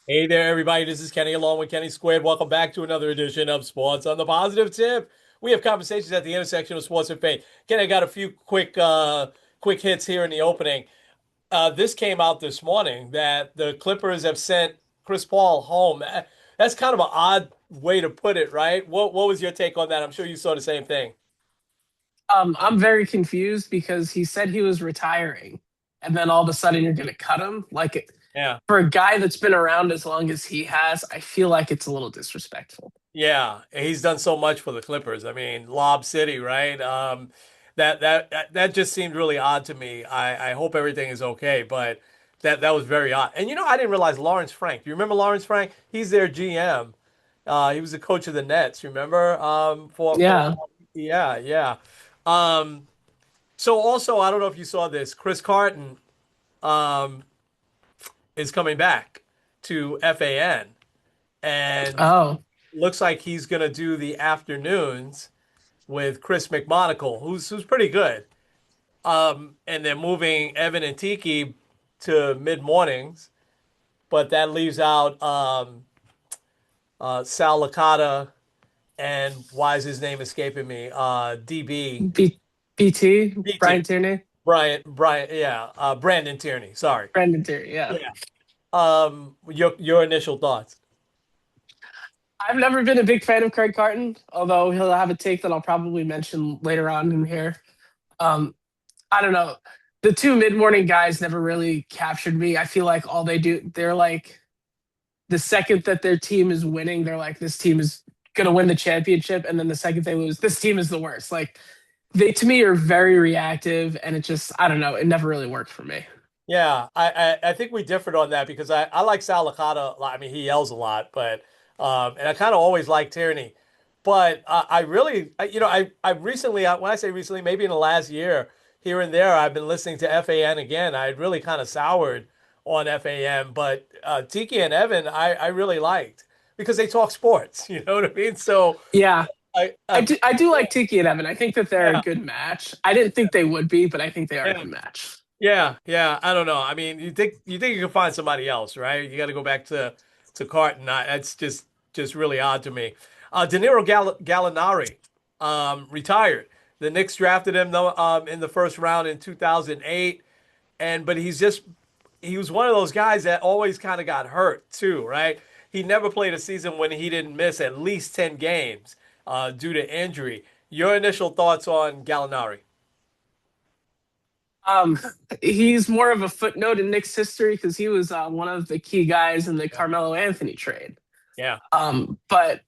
Hey there, everybody. This is Kenny along with Kenny Squared. Welcome back to another edition of Sports on the Positive Tip. We have conversations at the intersection of sports and faith. Kenny, I got a few quick hits here in the opening. This came out this morning that the Clippers have sent Chris Paul home. That's kind of an odd way to put it, right? What was your take on that? I'm sure you saw the same thing. I'm very confused because he said he was retiring, and then all of a sudden you're going to cut him. Yeah. For a guy that's been around as long as he has, I feel like it's a little disrespectful. Yeah, he's done so much for the Clippers. I mean, Lob City, right? That just seemed really odd to me. I hope everything is okay, but that was very odd. And I didn't realize Lawrence Frank. Do you remember Lawrence Frank? He's their GM. He was the coach of the Nets. Remember? For Yeah. yeah, yeah. Um, so also, I don't know if you saw this. Chris Carton um is coming back to FAN, and Oh, looks like he's gonna do the afternoons with Chris McMonagle, who's pretty good. And they're moving Evan and Tiki to mid mornings, but that leaves out Sal Licata and why is his name escaping me? DB B- BT, Brian BT Tierney, Brian, yeah, Brandon Tierney. Sorry. Brandon Tierney. Yeah. Yeah. Your initial thoughts? I've never been a big fan of Craig Carton, although he'll have a take that I'll probably mention later on in here. Um, I don't know. The two mid-morning guys never really captured me. I feel like all they do, they're like the second that their team is winning, they're like, this team is going to win the championship. And then the second they lose, this team is the worst. Like, they to me are very reactive. And it just, I don't know, it never really worked for me. Yeah, I think we differed on that because I like Sal Licata a lot. I mean, he yells a lot, but and I kind of always liked Tierney, but I really, I recently, when I say recently, maybe in the last year, here and there, I've been listening to FAN again. I had really kind of soured on FAN, but Tiki and Evan, I really liked because they talk sports. You know what I mean? So Yeah. I, I do like Tiki and Evan. I think that they're a yeah, good match. I didn't think they would be, but I think they are a yeah. good match. Yeah. I don't know. I mean, you think you can find somebody else, right? You got to go back to Carton. That's just really odd to me. Danilo Gallinari, retired. The Knicks drafted him though in the first round in 2008, and but he was one of those guys that always kind of got hurt too, right? He never played a season when he didn't miss at least 10 games due to injury. Your initial thoughts on Gallinari? Um, he's more of a footnote in Knicks history because he was one of the key guys in the Carmelo Anthony trade. Yeah. But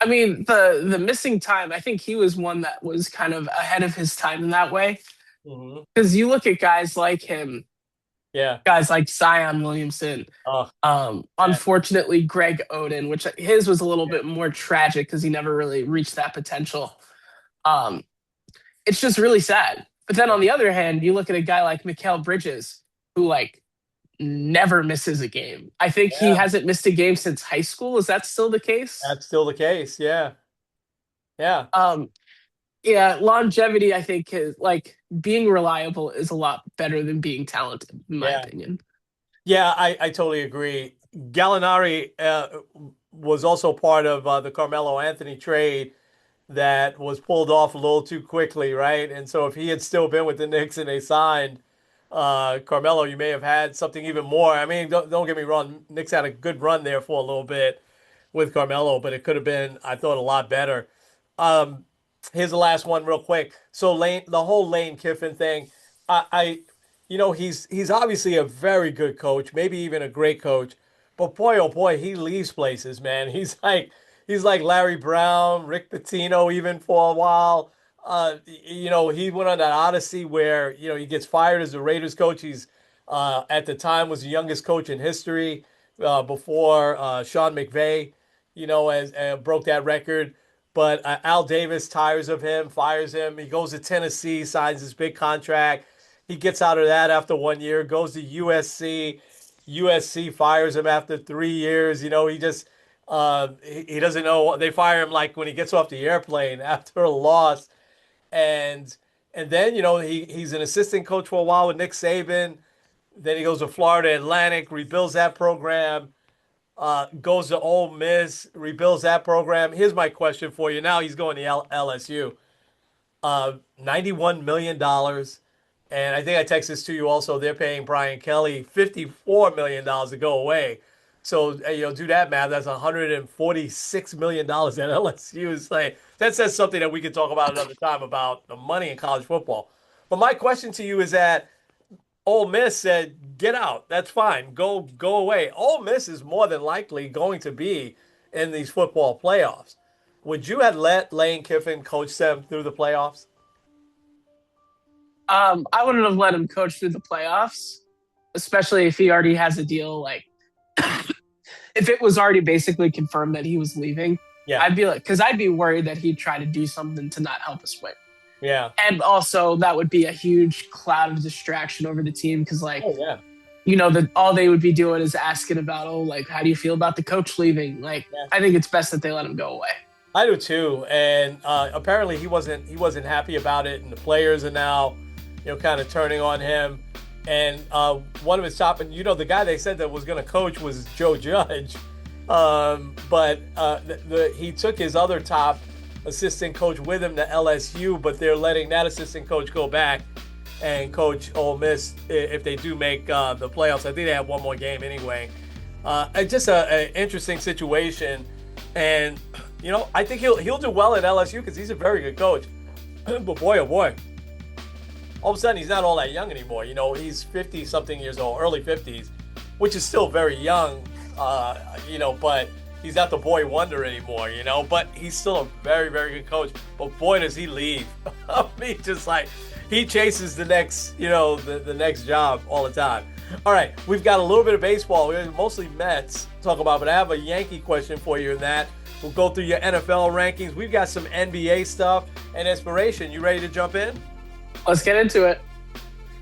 I mean, the missing time, I think he was one that was kind of ahead of his time in that way. Hmm. Because you look at guys like him, Yeah. guys like Zion Williamson, Oh, man. unfortunately Greg Oden, which his was a little bit more tragic because he never really reached that potential. Um, it's just really sad. But then on the other hand, you look at a guy like Mikal Bridges, who like never misses a game. I think he Yeah, hasn't missed a game since high school. Is that still the case? that's still the case. Yeah. Yeah. Um, yeah, longevity, I think, is like being reliable is a lot better than being talented, in my Yeah. opinion. Yeah, I totally agree. Gallinari was also part of the Carmelo Anthony trade that was pulled off a little too quickly, right? And so if he had still been with the Knicks and they signed Carmelo, you may have had something even more. I mean, don't get me wrong, Knicks had a good run there for a little bit with Carmelo, but it could have been, I thought, a lot better. Um, Here's the last one, real quick. So the whole Lane Kiffin thing, I he's obviously a very good coach, maybe even a great coach, but boy, oh boy, he leaves places, man. He's like Larry Brown, Rick Pitino, even for a while. He went on that odyssey where he gets fired as the Raiders coach. He's at the time was the youngest coach in history before Sean McVay, as broke that record. But Al Davis tires of him, fires him. He goes to Tennessee, signs his big contract. He gets out of that after 1 year, goes to USC. USC fires him after 3 years. He doesn't know. They fire him like when he gets off the airplane after a loss, and and then he's an assistant coach for a while with Nick Saban. Then he goes to Florida Atlantic, rebuilds that program. goes to Ole Miss, rebuilds that program. Here's my question for you. Now he's going to LSU. $91 million. dollars. And I think I texted this to you also. They're paying Brian Kelly $54 million dollars to go away. So, do that math. That's $146 million dollars at LSU. Is like, that says something that we could talk about another time about the money in college football. But my question to you is that Ole Miss said, "Get out. That's fine. Go away." Ole Miss is more than likely going to be in these football playoffs. Would you have let Lane Kiffin coach them through the playoffs? I wouldn't have let him coach through the playoffs, especially if he already has a deal. Like, if it was already basically confirmed that he was leaving, Yeah, I'd be like, because I'd be worried that he'd try to do something to not help us win. yeah. And also, that would be a huge cloud of distraction over the team because, like, Oh, yeah, all they would be doing is asking about, oh, like, how do you feel about the coach leaving? Like, yeah. I think it's best that they let him go away. I do too. And apparently he wasn't happy about it, and the players are now, kind of turning on him. And one of his top, and the guy they said that was going to coach was Joe Judge, but he took his other top assistant coach with him to LSU, but they're letting that assistant coach go back and coach Ole Miss if they do make the playoffs. I think they have one more game anyway. It's just an interesting situation, and I think he'll do well at LSU because he's a very good coach. But boy, oh boy, all of a sudden he's not all that young anymore. He's 50 something years old, early 50s, which is still very young. But he's not the boy wonder anymore. But he's still a very, very good coach. But boy, does he leave! I mean, just like he chases the next, the next job all the time. All right, we've got a little bit of baseball. We're mostly Mets to talk about, but I have a Yankee question for you in that. We'll go through your NFL rankings. We've got some NBA stuff and inspiration. You ready to jump in? Let's get into it.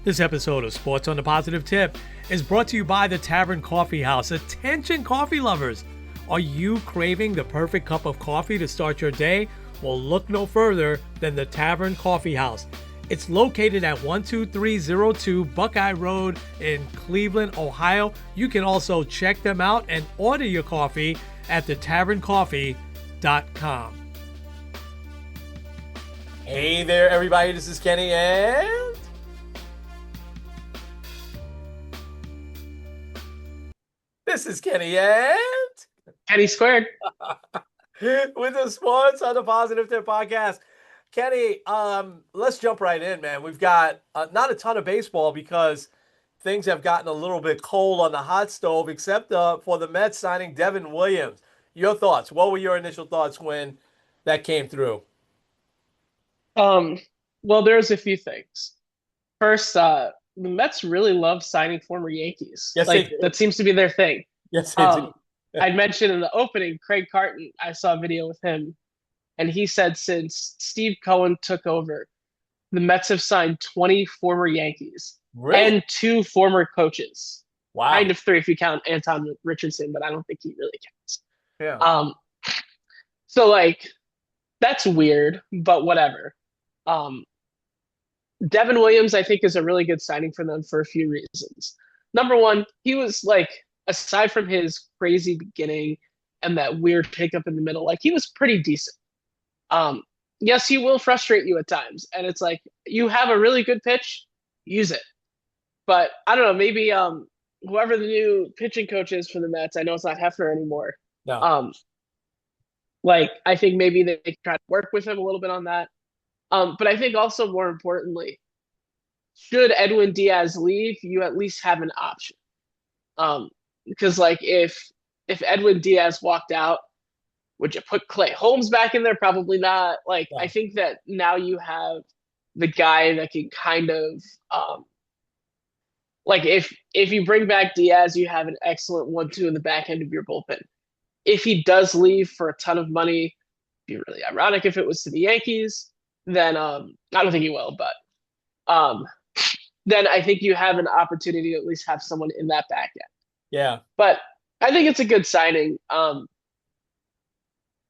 This episode of Sports on the Positive Tip is brought to you by the Tavern Coffee House. Attention coffee lovers. Are you craving the perfect cup of coffee to start your day? Well, look no further than the Tavern Coffee House. It's located at 12302 Buckeye Road in Cleveland, Ohio. You can also check them out and order your coffee at thetaverncoffee.com. Hey there, everybody. This is Kenny and... This is Kenny and... Kenny squared. with the Sports on the Positive Tip podcast. Kenny, let's jump right in, man. We've got not a ton of baseball because things have gotten a little bit cold on the hot stove, except for the Mets signing Devin Williams. Your thoughts? What were your initial thoughts when that came through? Well, there's a few things. First, the Mets really love signing former Yankees. Yes, they Like do. that seems to be their thing. Yes, they do. I'd mentioned in the opening, Craig Carton, I saw a video with him, and he said since Steve Cohen took over, the Mets have signed 20 former Yankees Really? and 2 former coaches. Wow. Kind of 3 if you count Anton Richardson, but I don't think he really counts. Yeah. So like that's weird, but whatever. Um, Devin Williams, I think, is a really good signing for them for a few reasons. Number one, he was like, aside from his crazy beginning and that weird pickup in the middle, like he was pretty decent. Yes, he will frustrate you at times, and it's like you have a really good pitch, use it. But I don't know, maybe whoever the new pitching coach is for the Mets, I know it's not Hefner anymore. No. Like I think maybe they try to work with him a little bit on that. But I think also more importantly, should Edwin Diaz leave, you at least have an option. Because like if Edwin Diaz walked out, would you put Clay Holmes back in there? Probably not. Like No. I think that now you have the guy that can kind of like if you bring back Diaz, you have an excellent 1-2 in the back end of your bullpen. If he does leave for a ton of money, it'd be really ironic if it was to the Yankees. Then I don't think he will, but then I think you have an opportunity to at least have someone in that back end. Yeah. But I think it's a good signing.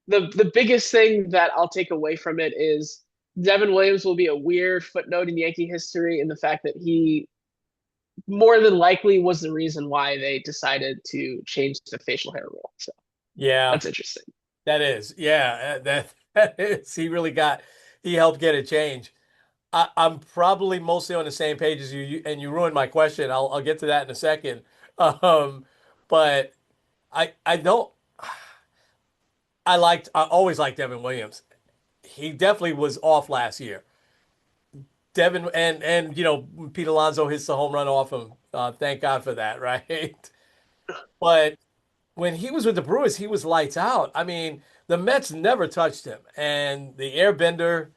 The biggest thing that I'll take away from it is Devin Williams will be a weird footnote in Yankee history in the fact that he more than likely was the reason why they decided to change the facial hair rule. So Yeah, that's interesting. that is. Yeah, that is. He helped get it changed. I'm probably mostly on the same page as and you ruined my question. I'll get to that in a second. Um, but I don't. I always liked Devin Williams. He definitely was off last year. Devin and Pete Alonso hits the home run off him. Thank God for that, right? But when he was with the Brewers, he was lights out. I mean, the Mets never touched him, and the airbender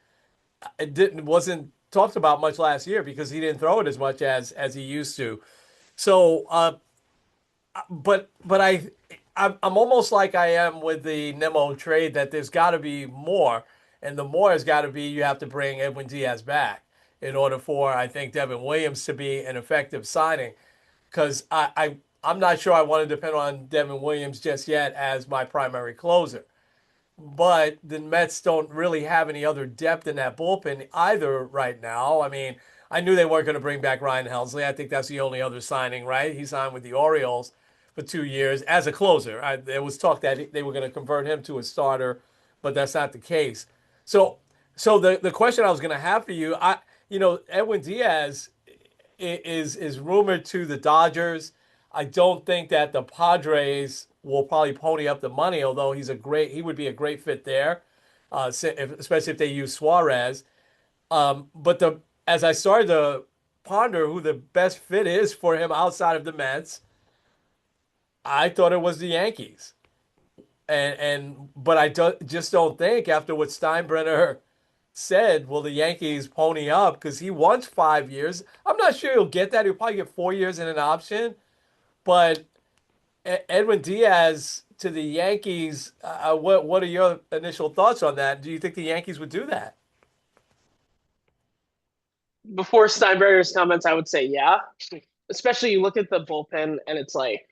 it didn't wasn't talked about much last year because he didn't throw it as much as he used to. So, but I'm almost like I am with the Nemo trade that there's got to be more, and the more has got to be you have to bring Edwin Diaz back in order for I think Devin Williams to be an effective signing because I'm not sure I want to depend on Devin Williams just yet as my primary closer. But the Mets don't really have any other depth in that bullpen either right now. I mean, I knew they weren't going to bring back Ryan Helsley. I think that's the only other signing, right? He signed with the Orioles for 2 years as a closer. There was talk that they were going to convert him to a starter, but that's not the case. So, so the question I was going to have for you, Edwin Diaz is rumored to the Dodgers. I don't think that the Padres will probably pony up the money, although he would be a great fit there, especially if they use Suarez. But as I started to ponder who the best fit is for him outside of the Mets, I thought it was the Yankees. But just don't think after what Steinbrenner said, will the Yankees pony up? Because he wants 5 years. I'm not sure he'll get that. He'll probably get 4 years in an option. But Edwin Diaz to the Yankees, what are your initial thoughts on that? Do you think the Yankees would do that? Before Steinbrenner's comments, I would say yeah. Especially you look at the bullpen and it's like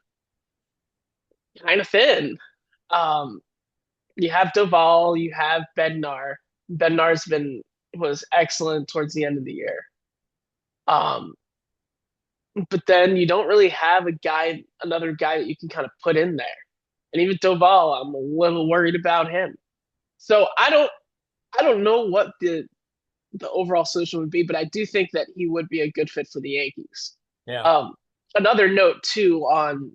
kind of thin. Um, you have Doval, you have Bednar. Bednar's been was excellent towards the end of the year. Um, but then you don't really have another guy that you can kind of put in there. And even Doval, I'm a little worried about him. So I don't know what the overall solution would be, but I do think that he would be a good fit for the Yankees. Yeah. Um, Another note too on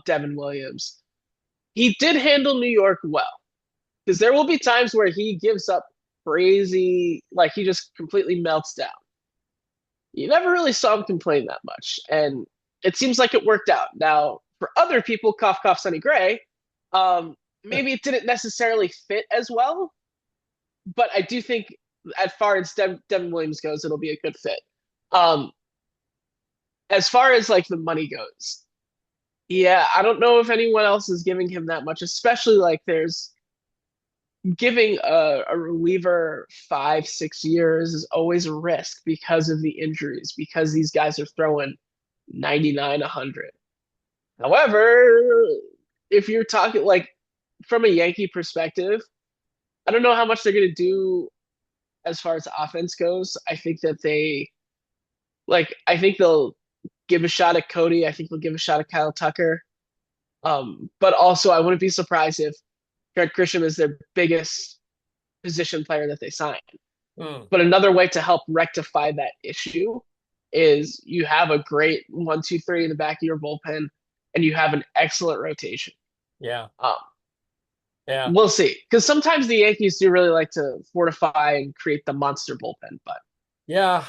Devin Williams, he did handle New York well because there will be times where he gives up crazy, like he just completely melts down. You never really saw him complain that much, and it seems like it worked out. Now, for other people, cough cough, Sonny Gray, maybe it didn't necessarily fit as well, but I do think as far as Devin Williams goes, it'll be a good fit. Um, as far as like the money goes, yeah, I don't know if anyone else is giving him that much, especially like there's giving a reliever 5, 6 years is always a risk because of the injuries, because these guys are throwing 99, 100. However, if you're talking like from a Yankee perspective, I don't know how much they're going to do as far as offense goes. I think that I think they'll give a shot at Cody. I think they'll give a shot at Kyle Tucker. But also, I wouldn't be surprised if Greg Grisham is their biggest position player that they sign. Hmm. But another way to help rectify that issue is you have a great 1, 2, 3 in the back of your bullpen, and you have an excellent rotation. Yeah. Um, Yeah. we'll see, because sometimes the Yankees do really like to fortify and create the monster bullpen. But Yeah.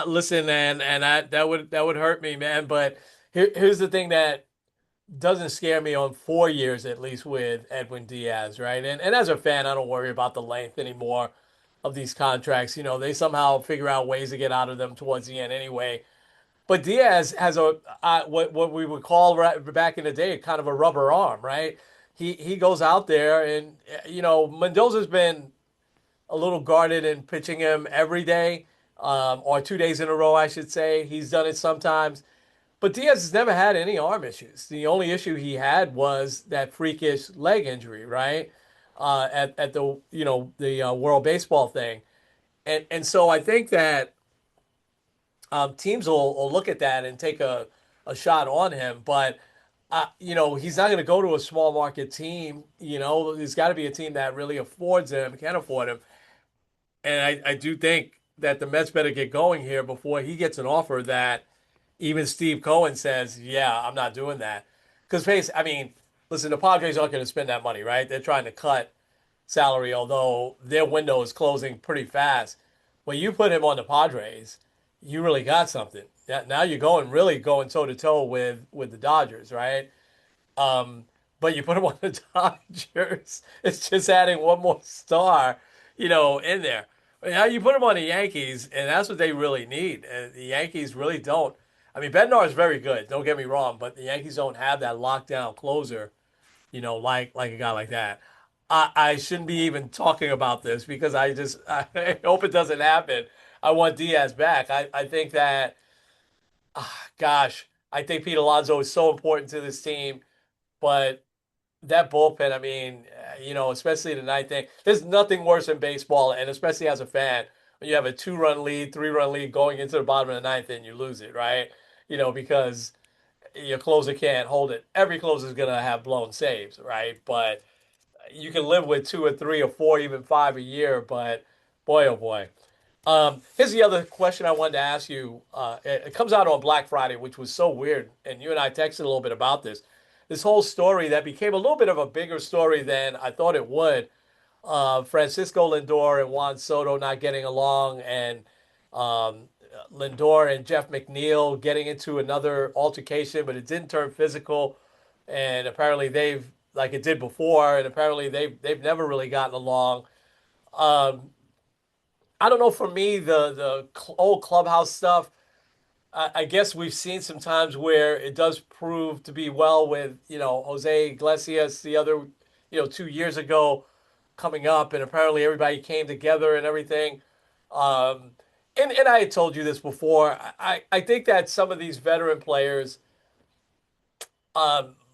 Listen, and that would hurt me, man. But here's the thing that doesn't scare me on 4 years at least with Edwin Diaz, right? And as a fan, I don't worry about the length anymore of these contracts. They somehow figure out ways to get out of them towards the end anyway. But Diaz has what we would call back in the day kind of a rubber arm, right? He goes out there and Mendoza's been a little guarded in pitching him every day, or 2 days in a row, I should say. He's done it sometimes. But Diaz has never had any arm issues. The only issue he had was that freakish leg injury, right? At the the World Baseball thing, and so I think that teams will look at that and take a shot on him. But he's not going to go to a small market team. There's got to be a team that really affords him, can afford him. And I do think that the Mets better get going here before he gets an offer that even Steve Cohen says, yeah, I'm not doing that. Because, Pace, I mean, listen, the Padres aren't going to spend that money, right? They're trying to cut salary, although their window is closing pretty fast. When you put him on the Padres, you really got something. Now you're really going toe to toe with the Dodgers, right? Um, but you put him on the Dodgers, it's just adding one more star, in there. Now you put him on the Yankees, and that's what they really need. And the Yankees really don't. I mean, Bednar is very good. Don't get me wrong, but the Yankees don't have that lockdown closer, like a guy like that. I shouldn't be even talking about this because I hope it doesn't happen. I want Diaz back. I think that, gosh, I think Pete Alonso is so important to this team. But that bullpen, I mean, especially the ninth inning, there's nothing worse in baseball, and especially as a fan, when you have a 2-run lead, 3-run lead going into the bottom of the ninth and you lose it, right? Because your closer can't hold it. Every closer is gonna have blown saves, right? But you can live with 2 or 3 or 4, even 5 a year. But boy, oh boy. Here's the other question I wanted to ask you. It comes out on Black Friday, which was so weird, and you and I texted a little bit about this. This whole story that became a little bit of a bigger story than I thought it would. Francisco Lindor and Juan Soto not getting along, and um, Lindor and Jeff McNeil getting into another altercation, but it didn't turn physical. And apparently they've like it did before, and apparently they've never really gotten along. Um, I don't know. For me, the old clubhouse stuff. I guess we've seen some times where it does prove to be well with Jose Iglesias the other 2 years ago coming up, and apparently everybody came together and everything. Um, and I had told you this before. I think that some of these veteran players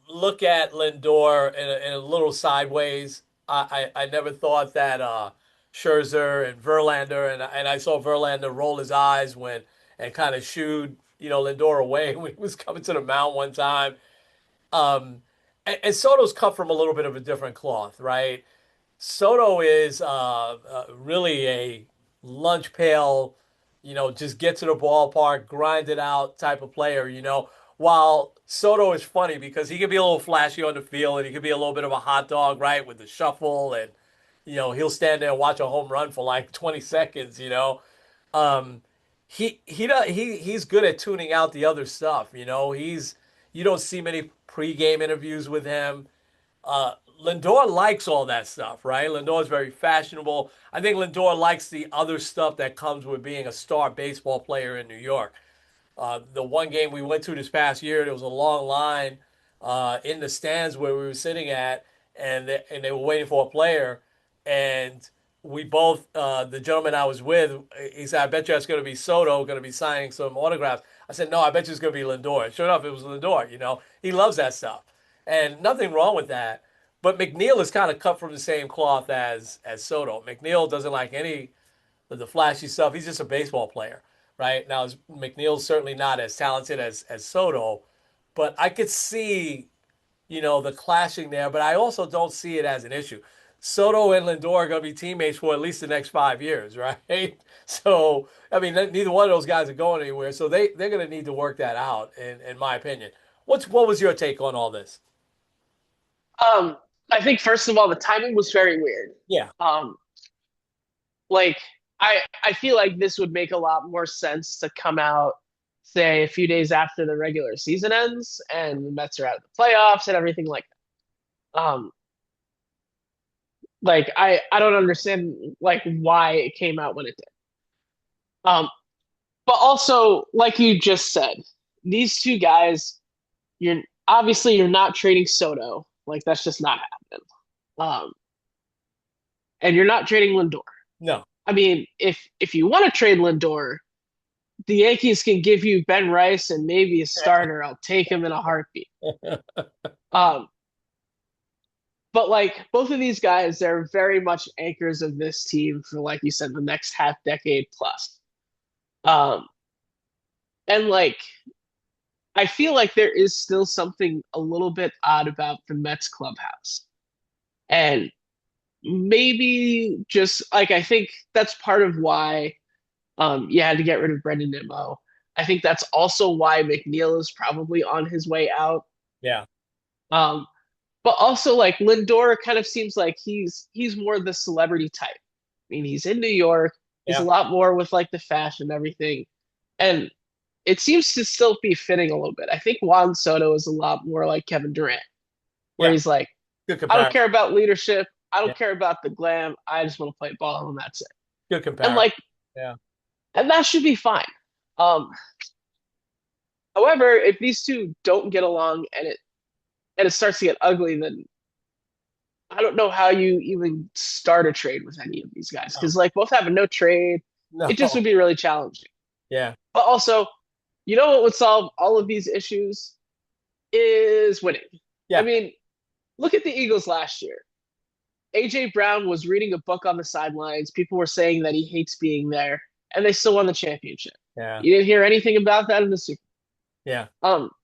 look at Lindor in a little sideways. I never thought that Scherzer and Verlander, and I saw Verlander roll his eyes when and kind of shooed Lindor away when he was coming to the mound one time. And Soto's cut from a little bit of a different cloth, right? Soto is really a lunch pail, just get to the ballpark, grind it out type of player. While Soto is funny because he can be a little flashy on the field and he can be a little bit of a hot dog, right, with the shuffle and he'll stand there and watch a home run for like 20 seconds. Um, he's good at tuning out the other stuff. You don't see many pregame interviews with him. Uh, Lindor likes all that stuff, right? Lindor is very fashionable. I think Lindor likes the other stuff that comes with being a star baseball player in New York. The one game we went to this past year, there was a long line in the stands where we were sitting at, and they were waiting for a player, and we both, the gentleman I was with, he said, "I bet you it's going to be Soto, going to be signing some autographs." I said, "No, I bet you it's going to be Lindor." And sure enough, it was Lindor. He loves that stuff, and nothing wrong with that. But McNeil is kind of cut from the same cloth as Soto. McNeil doesn't like any of the flashy stuff. He's just a baseball player, right? Now, McNeil's certainly not as talented as Soto, but I could see, the clashing there. But I also don't see it as an issue. Soto and Lindor are going to be teammates for at least the next 5 years, right? So, I mean, neither one of those guys are going anywhere. So they're going to need to work that out, in my opinion. What was your take on all this? Um, I think first of all, the timing was very weird. Yeah. Um, like I feel like this would make a lot more sense to come out, say, a few days after the regular season ends and the Mets are out of the playoffs and everything like that. Like I don't understand like why it came out when it did. Um, but also, like you just said, these two guys, you're not trading Soto. Like that's just not happening. Um, and you're not trading Lindor. No. I mean, if you want to trade Lindor, the Yankees can give you Ben Rice and maybe a starter. I'll take him in a heartbeat. Um, but like both of these guys, they're very much anchors of this team for, like you said, the next half decade plus. Um, And like I feel like there is still something a little bit odd about the Mets clubhouse. And maybe just like I think that's part of why you had to get rid of Brendan Nimmo. I think that's also why McNeil is probably on his way out. Yeah. Um, but also like Lindor kind of seems like he's more the celebrity type. I mean, he's in New York. He's a Yeah. lot more with like the fashion and everything. And it seems to still be fitting a little bit. I think Juan Soto is a lot more like Kevin Durant, where Yeah. he's like, Good I don't comparison. care about leadership. I Yeah. don't care about the glam. I just want to play ball and that's it. Good And comparison. like, Yeah. and that should be fine. Um, However, if these two don't get along and it starts to get ugly, then I don't know how you even start a trade with any of these guys No. because like both have a no trade. It just No. would be really challenging. Yeah. But also, you know what would solve all of these issues is winning. I Yeah. mean, look at the Eagles last year. AJ Brown was reading a book on the sidelines. People were saying that he hates being there, and they still won the championship. Yeah. You didn't hear anything about that in the Super. Yeah.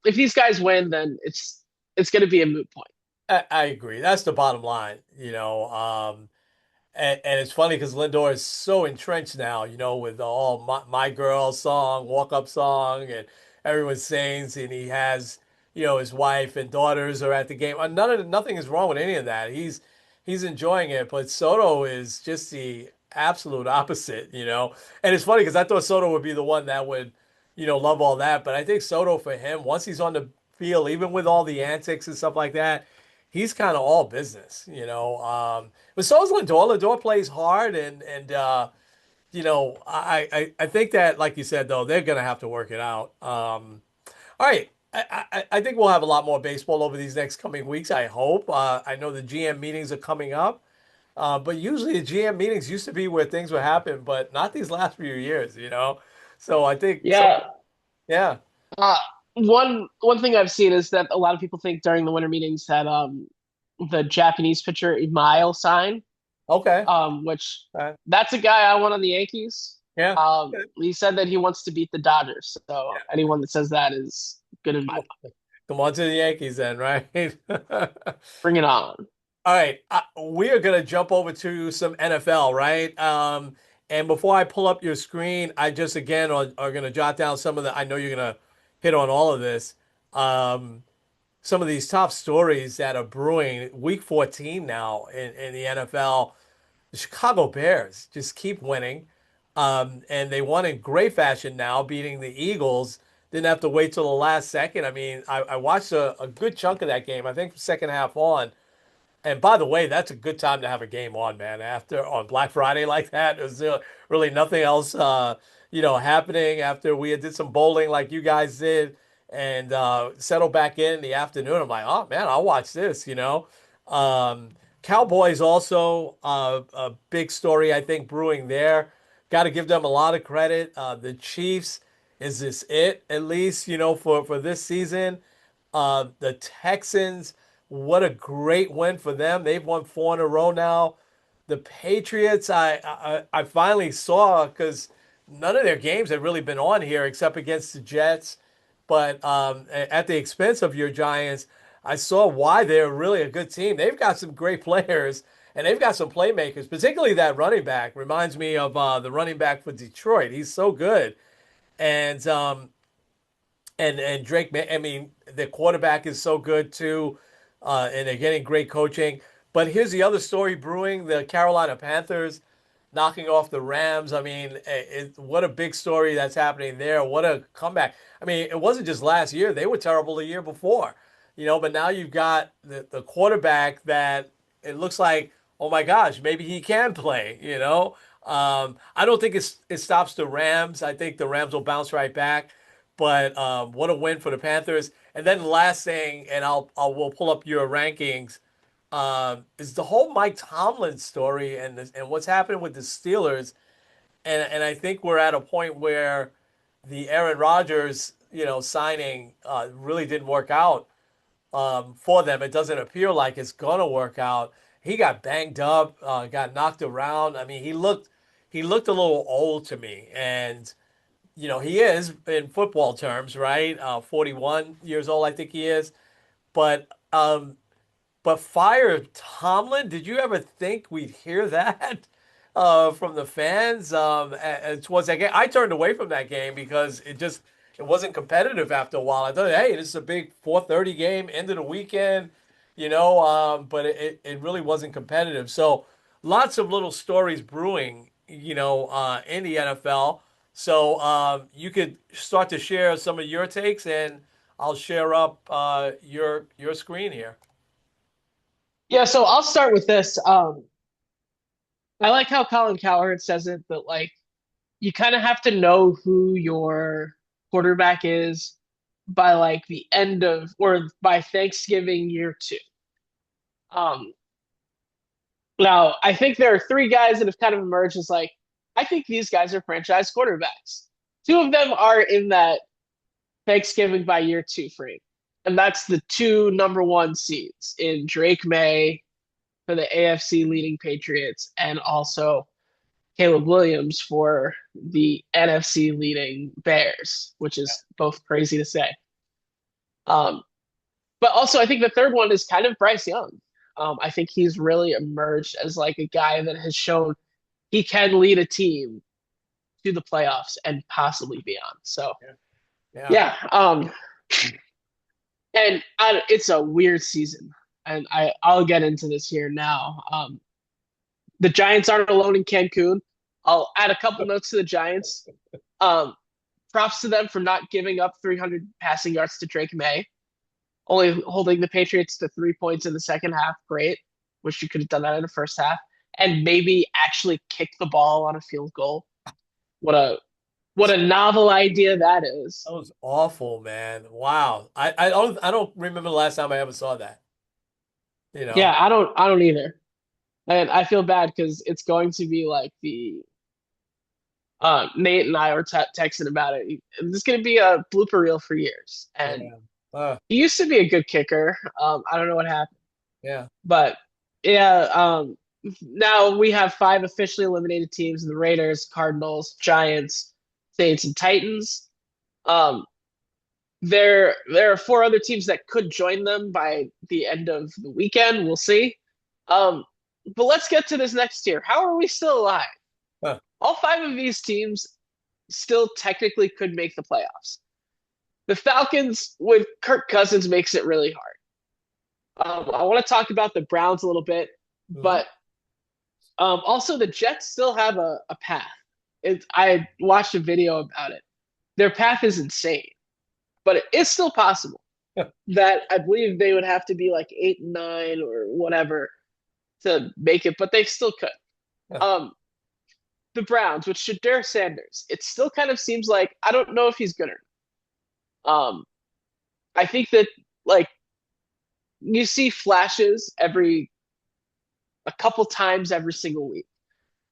If these guys win, then it's going to be a moot point. I agree. That's the bottom line, and it's funny because Lindor is so entrenched now, with the all my girl song, walk up song, and everyone sings, and he has, his wife and daughters are at the game. Nothing is wrong with any of that. He's enjoying it, but Soto is just the absolute opposite, And it's funny because I thought Soto would be the one that would, love all that, but I think Soto for him, once he's on the field, even with all the antics and stuff like that, he's kind of all business, but so is Lindor. Lindor plays hard, and I think that, like you said, though, they're gonna have to work it out. All right, I think we'll have a lot more baseball over these next coming weeks. I hope. I know the GM meetings are coming up, but usually the GM meetings used to be where things would happen, but not these last few years. So I think so. Yeah. Yeah. Uh, one thing I've seen is that a lot of people think during the winter meetings that the Japanese pitcher Imai sign, Okay. which Uh, that's a guy I want on the Yankees. yeah. He said that he wants to beat the Dodgers. So anyone that says that is good in my book. Come on to the Yankees then, right? Bring it on. All right, we are gonna jump over to some NFL, right? And before I pull up your screen, I just again are gonna jot down some of the. I know you're gonna hit on all of this. Um, some of these top stories that are brewing. Week 14 now in the NFL. The Chicago Bears just keep winning, and they won in great fashion now, beating the Eagles. Didn't have to wait till the last second. I mean, I watched a good chunk of that game. I think second half on. And by the way, that's a good time to have a game on, man. After on Black Friday like that, there's really nothing else, happening. After we did some bowling like you guys did, and settled back in the afternoon, I'm like, oh man, I'll watch this. Um, Cowboys also a big story, I think, brewing there. Got to give them a lot of credit. The Chiefs, is this it at least, for this season? The Texans, what a great win for them. They've won four in a row now. The Patriots, I finally saw because none of their games have really been on here except against the Jets. But at the expense of your Giants, I saw why they're really a good team. They've got some great players and they've got some playmakers, particularly that running back. Reminds me of the running back for Detroit. He's so good. And and Drake, I mean, the quarterback is so good too, and they're getting great coaching. But here's the other story brewing: the Carolina Panthers knocking off the Rams. I mean, what a big story that's happening there. What a comeback! I mean, it wasn't just last year; they were terrible the year before, But now you've got the quarterback that it looks like, oh my gosh, maybe he can play. I don't think it stops the Rams. I think the Rams will bounce right back. But what a win for the Panthers. And then the last thing, and we'll pull up your rankings, is the whole Mike Tomlin story and what's happening with the Steelers. And I think we're at a point where the Aaron Rodgers, signing really didn't work out for them. It doesn't appear like it's gonna work out. He got banged up, got knocked around. I mean, he looked a little old to me, and he is in football terms, right? 41 years old, I think he is. But fire Tomlin, did you ever think we'd hear that from the fans? Towards that game, I turned away from that game because it wasn't competitive after a while. I thought, hey, this is a big 4:30 game, end of the weekend, but it really wasn't competitive. So lots of little stories brewing, in the NFL. So you could start to share some of your takes, and I'll share up your screen here. Yeah, so I'll start with this. I like how Colin Cowherd says it, that like you kind of have to know who your quarterback is by like the end of or by Thanksgiving year two. Um, Now I think there are three guys that have kind of emerged as like I think these guys are franchise quarterbacks. Two of them are in that Thanksgiving by year two frame, and that's the two number one seeds in Drake May for the AFC leading Patriots and also Caleb Williams for the NFC leading Bears, which is both crazy to say. Um, but also, I think the third one is kind of Bryce Young. I think he's really emerged as like a guy that has shown he can lead a team to the playoffs and possibly beyond. So, Yeah. yeah. And it's a weird season, and I'll get into this here now. The Giants aren't alone in Cancun. I'll add a couple notes to the Giants. Um, Props to them for not giving up 300 passing yards to Drake May, only holding the Patriots to 3 points in the second half. Great. Wish you could have done that in the first half, and maybe actually kick the ball on a field goal. What a novel idea that is. That was awful, man. Wow. I don't remember the last time I ever saw that. You Yeah, know. I don't either, and I feel bad because it's going to be like the Nate and I were texting about it. This is going to be a blooper reel for years. And Yeah. Uh, he used to be a good kicker. I don't know what happened, yeah. but yeah. Now we have five officially eliminated teams: the Raiders, Cardinals, Giants, Saints, and Titans. Um, there are four other teams that could join them by the end of the weekend. We'll see. Um, but let's get to this next tier. How are we still alive? Huh. All five of these teams still technically could make the playoffs. The Falcons with Kirk Cousins makes it really hard. I want to talk about the Browns a little bit, Mhm. but also the Jets still have a path. I watched a video about it. Their path is insane, but it is still possible that I believe they would have to be like 8 and 9 or whatever to make it, but they still could. Yeah. The Browns with Shadur Sanders, it still kind of seems like I don't know if he's good or not. I think that like you see flashes every a couple times every single week,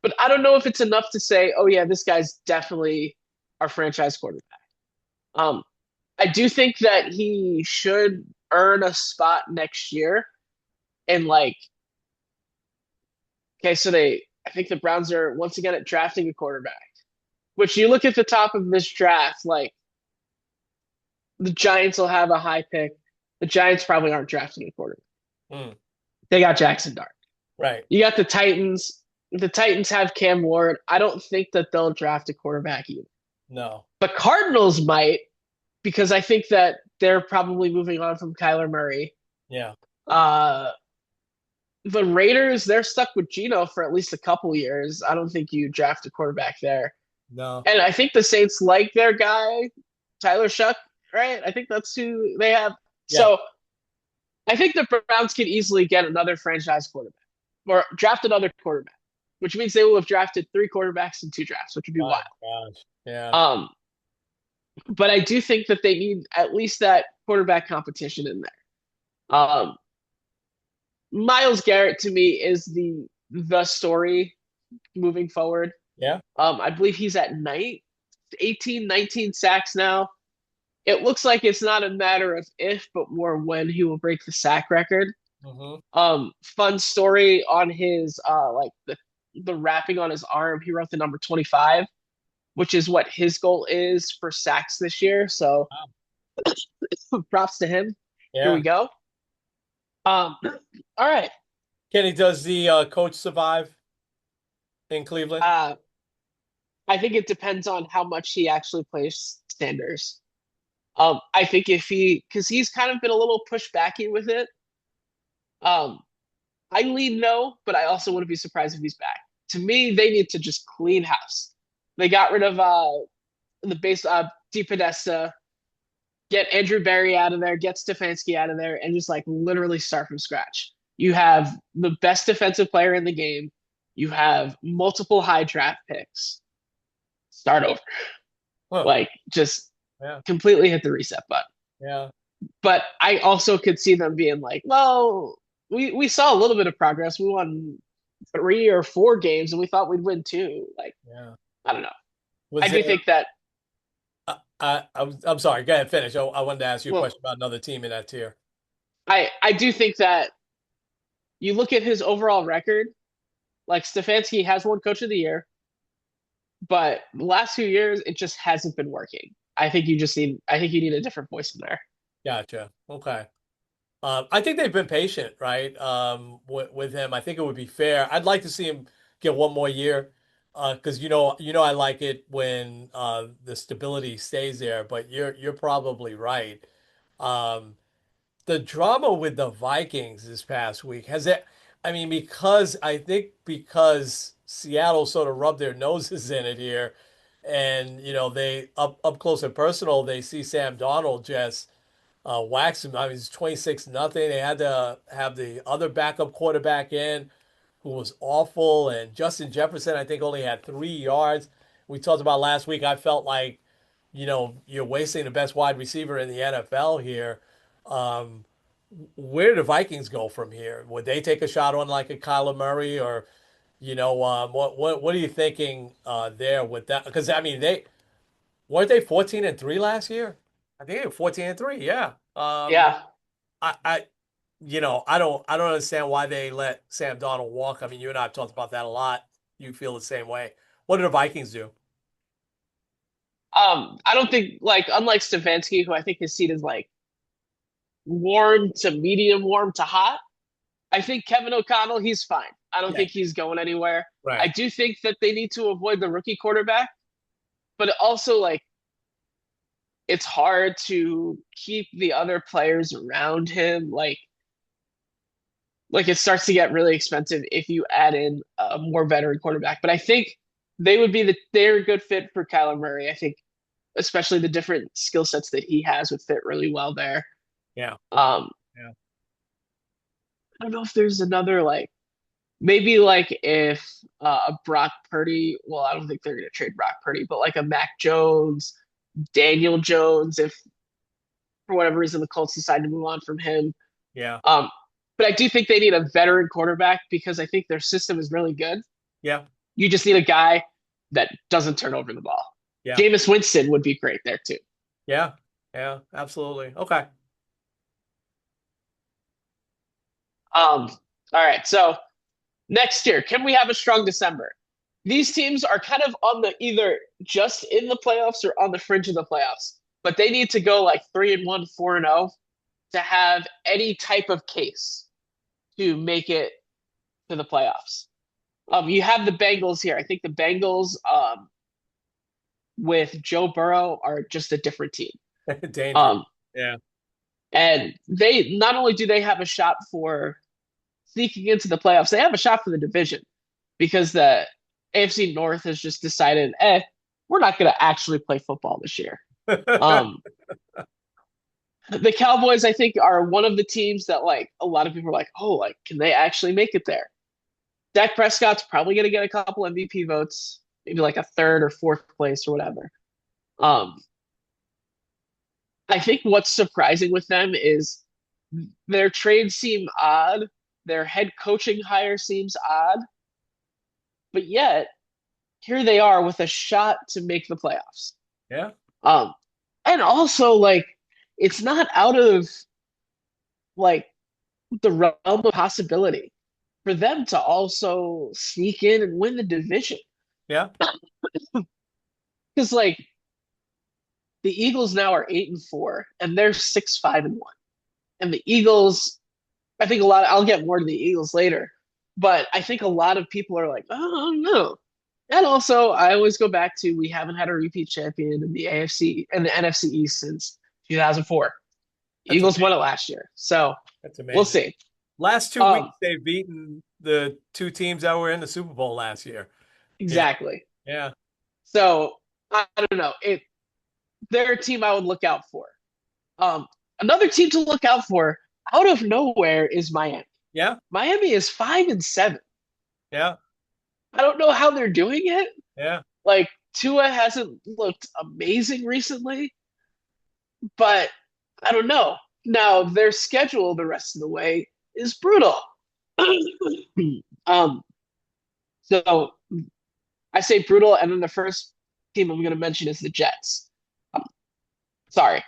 but I don't know if it's enough to say, oh yeah, this guy's definitely our franchise quarterback. Um, I do think that he should earn a spot next year, and like okay, so I think the Browns are once again at drafting a quarterback. Which you look at the top of this draft, like the Giants will have a high pick. The Giants probably aren't drafting a quarterback. Mm. They got Jackson Dart. Right. You got the Titans. The Titans have Cam Ward. I don't think that they'll draft a quarterback either. No. The Cardinals might, because I think that they're probably moving on from Kyler Murray. Yeah. Uh, the Raiders, they're stuck with Geno for at least a couple years. I don't think you draft a quarterback there. No. And I think the Saints like their guy, Tyler Shuck, right? I think that's who they have. Yeah. So I think the Browns could easily get another franchise quarterback or draft another quarterback, which means they will have drafted three quarterbacks in two drafts, which would be My wild. gosh. Yeah. But I do think that they need at least that quarterback competition in there. Miles Garrett to me is the story moving forward. Yeah. I believe he's at 18, 19 sacks now. It looks like it's not a matter of if, but more when he will break the sack record. Fun story on his like the wrapping on his arm. He wrote the number 25. which is what his goal is for sacks this year. So props to him. Here we Yeah. go. All right. Kenny, does the coach survive in Cleveland? Uh, I think it depends on how much he actually plays Sanders. I think if because he's kind of been a little pushbacky with it. Um, I lean no, but I also wouldn't be surprised if he's back. To me, they need to just clean house. They got rid of the base DePodesta, get Andrew Berry out of there, get Stefanski out of there, and just like literally start from scratch. You have the best defensive player in the game. You have multiple high draft picks. Start over. Huh. Like just Yeah. completely hit the reset button. Yeah. But I also could see them being like, well, we saw a little bit of progress. We won 3 or 4 games, and we thought we'd win 2. Like, Yeah. I don't know. I Was do there? think that. I'm sorry. Go ahead, finish. I wanted to ask you a Well, question about another team in that tier. I do think that you look at his overall record. Like Stefanski has won Coach of the Year, but the last few years it just hasn't been working. I think you just need. I think you need a different voice in there. Gotcha. Okay. I think they've been patient, right? With him, I think it would be fair. I'd like to see him get one more year, because I like it when the stability stays there. But you're probably right. Um, the drama with the Vikings this past week has it. I mean, because Seattle sort of rubbed their noses in it here, and they up close and personal, they see Sam Donald just wax him. I mean, it's 26-0. They had to have the other backup quarterback in, who was awful. And Justin Jefferson, I think, only had 3 yards. We talked about last week. I felt like, you're wasting the best wide receiver in the NFL here. Um, where do the Vikings go from here? Would they take a shot on like a Kyler Murray, or, what are you thinking there with that? Because I mean, weren't they 14-3 last year? I think they were 14-3. Yeah. Yeah. I I don't understand why they let Sam Donald walk. I mean, you and I have talked about that a lot. You feel the same way. What did the Vikings do? I don't think like unlike Stefanski, who I think his seat is like warm to medium warm to hot. I think Kevin O'Connell, he's fine. I don't Yeah. think he's going anywhere. I Right. do think that they need to avoid the rookie quarterback, but also like it's hard to keep the other players around him. Like it starts to get really expensive if you add in a more veteran quarterback. But I think they're a good fit for Kyler Murray. I think especially the different skill sets that he has would fit really well there. Yeah. Um, Yeah. I don't know if there's another like maybe like if a Brock Purdy. Well, I don't think they're going to trade Brock Purdy, but like a Mac Jones, Daniel Jones, if for whatever reason the Colts decide to move on from him. Yeah. Um, but I do think they need a veteran quarterback because I think their system is really good. Yeah. You just need a guy that doesn't turn over the ball. Yeah. Jameis Winston would be great there too. Yeah. Yeah. Absolutely. Okay. All right. So next year, can we have a strong December? These teams are kind of on the either just in the playoffs or on the fringe of the playoffs, but they need to go like 3-1, 4-0 to have any type of case to make it to the playoffs. You have the Bengals here. I think the Bengals with Joe Burrow are just a different team. Dangerous. Um, Yeah. and they not only do they have a shot for sneaking into the playoffs, they have a shot for the division because the AFC North has just decided, we're not going to actually play football this year. Um, the Cowboys, I think, are one of the teams that like a lot of people are like, oh, like can they actually make it there? Dak Prescott's probably going to get a couple MVP votes, maybe like a third or fourth place or whatever. Um, I think what's surprising with them is their trades seem odd. Their head coaching hire seems odd. But yet, here they are with a shot to make the playoffs. Yeah. Um, and also, like, it's not out of, like, the realm of possibility for them to also sneak in and win the division. Yeah. because like the Eagles now are 8-4, and they're 6-5-1. And the Eagles, I think a lot. I'll get more to the Eagles later, but I think a lot of people are like, oh no. And also, I always go back to we haven't had a repeat champion in the AFC and the NFC East since 2004. That's Eagles won it amazing. last year, so That's we'll amazing. see. Last 2 weeks, Um, they've beaten the two teams that were in the Super Bowl last year. You know, exactly. yeah, So I don't know. They're a team I would look out for. Um, Another team to look out for out of nowhere is Miami. yeah, Miami is 5-7. yeah, I don't know how they're doing it. yeah, Like Tua hasn't looked amazing recently, but I don't know. Now their schedule the rest of the way is brutal. um, so I say brutal, and then the first team I'm going to mention is the Jets. Um, sorry,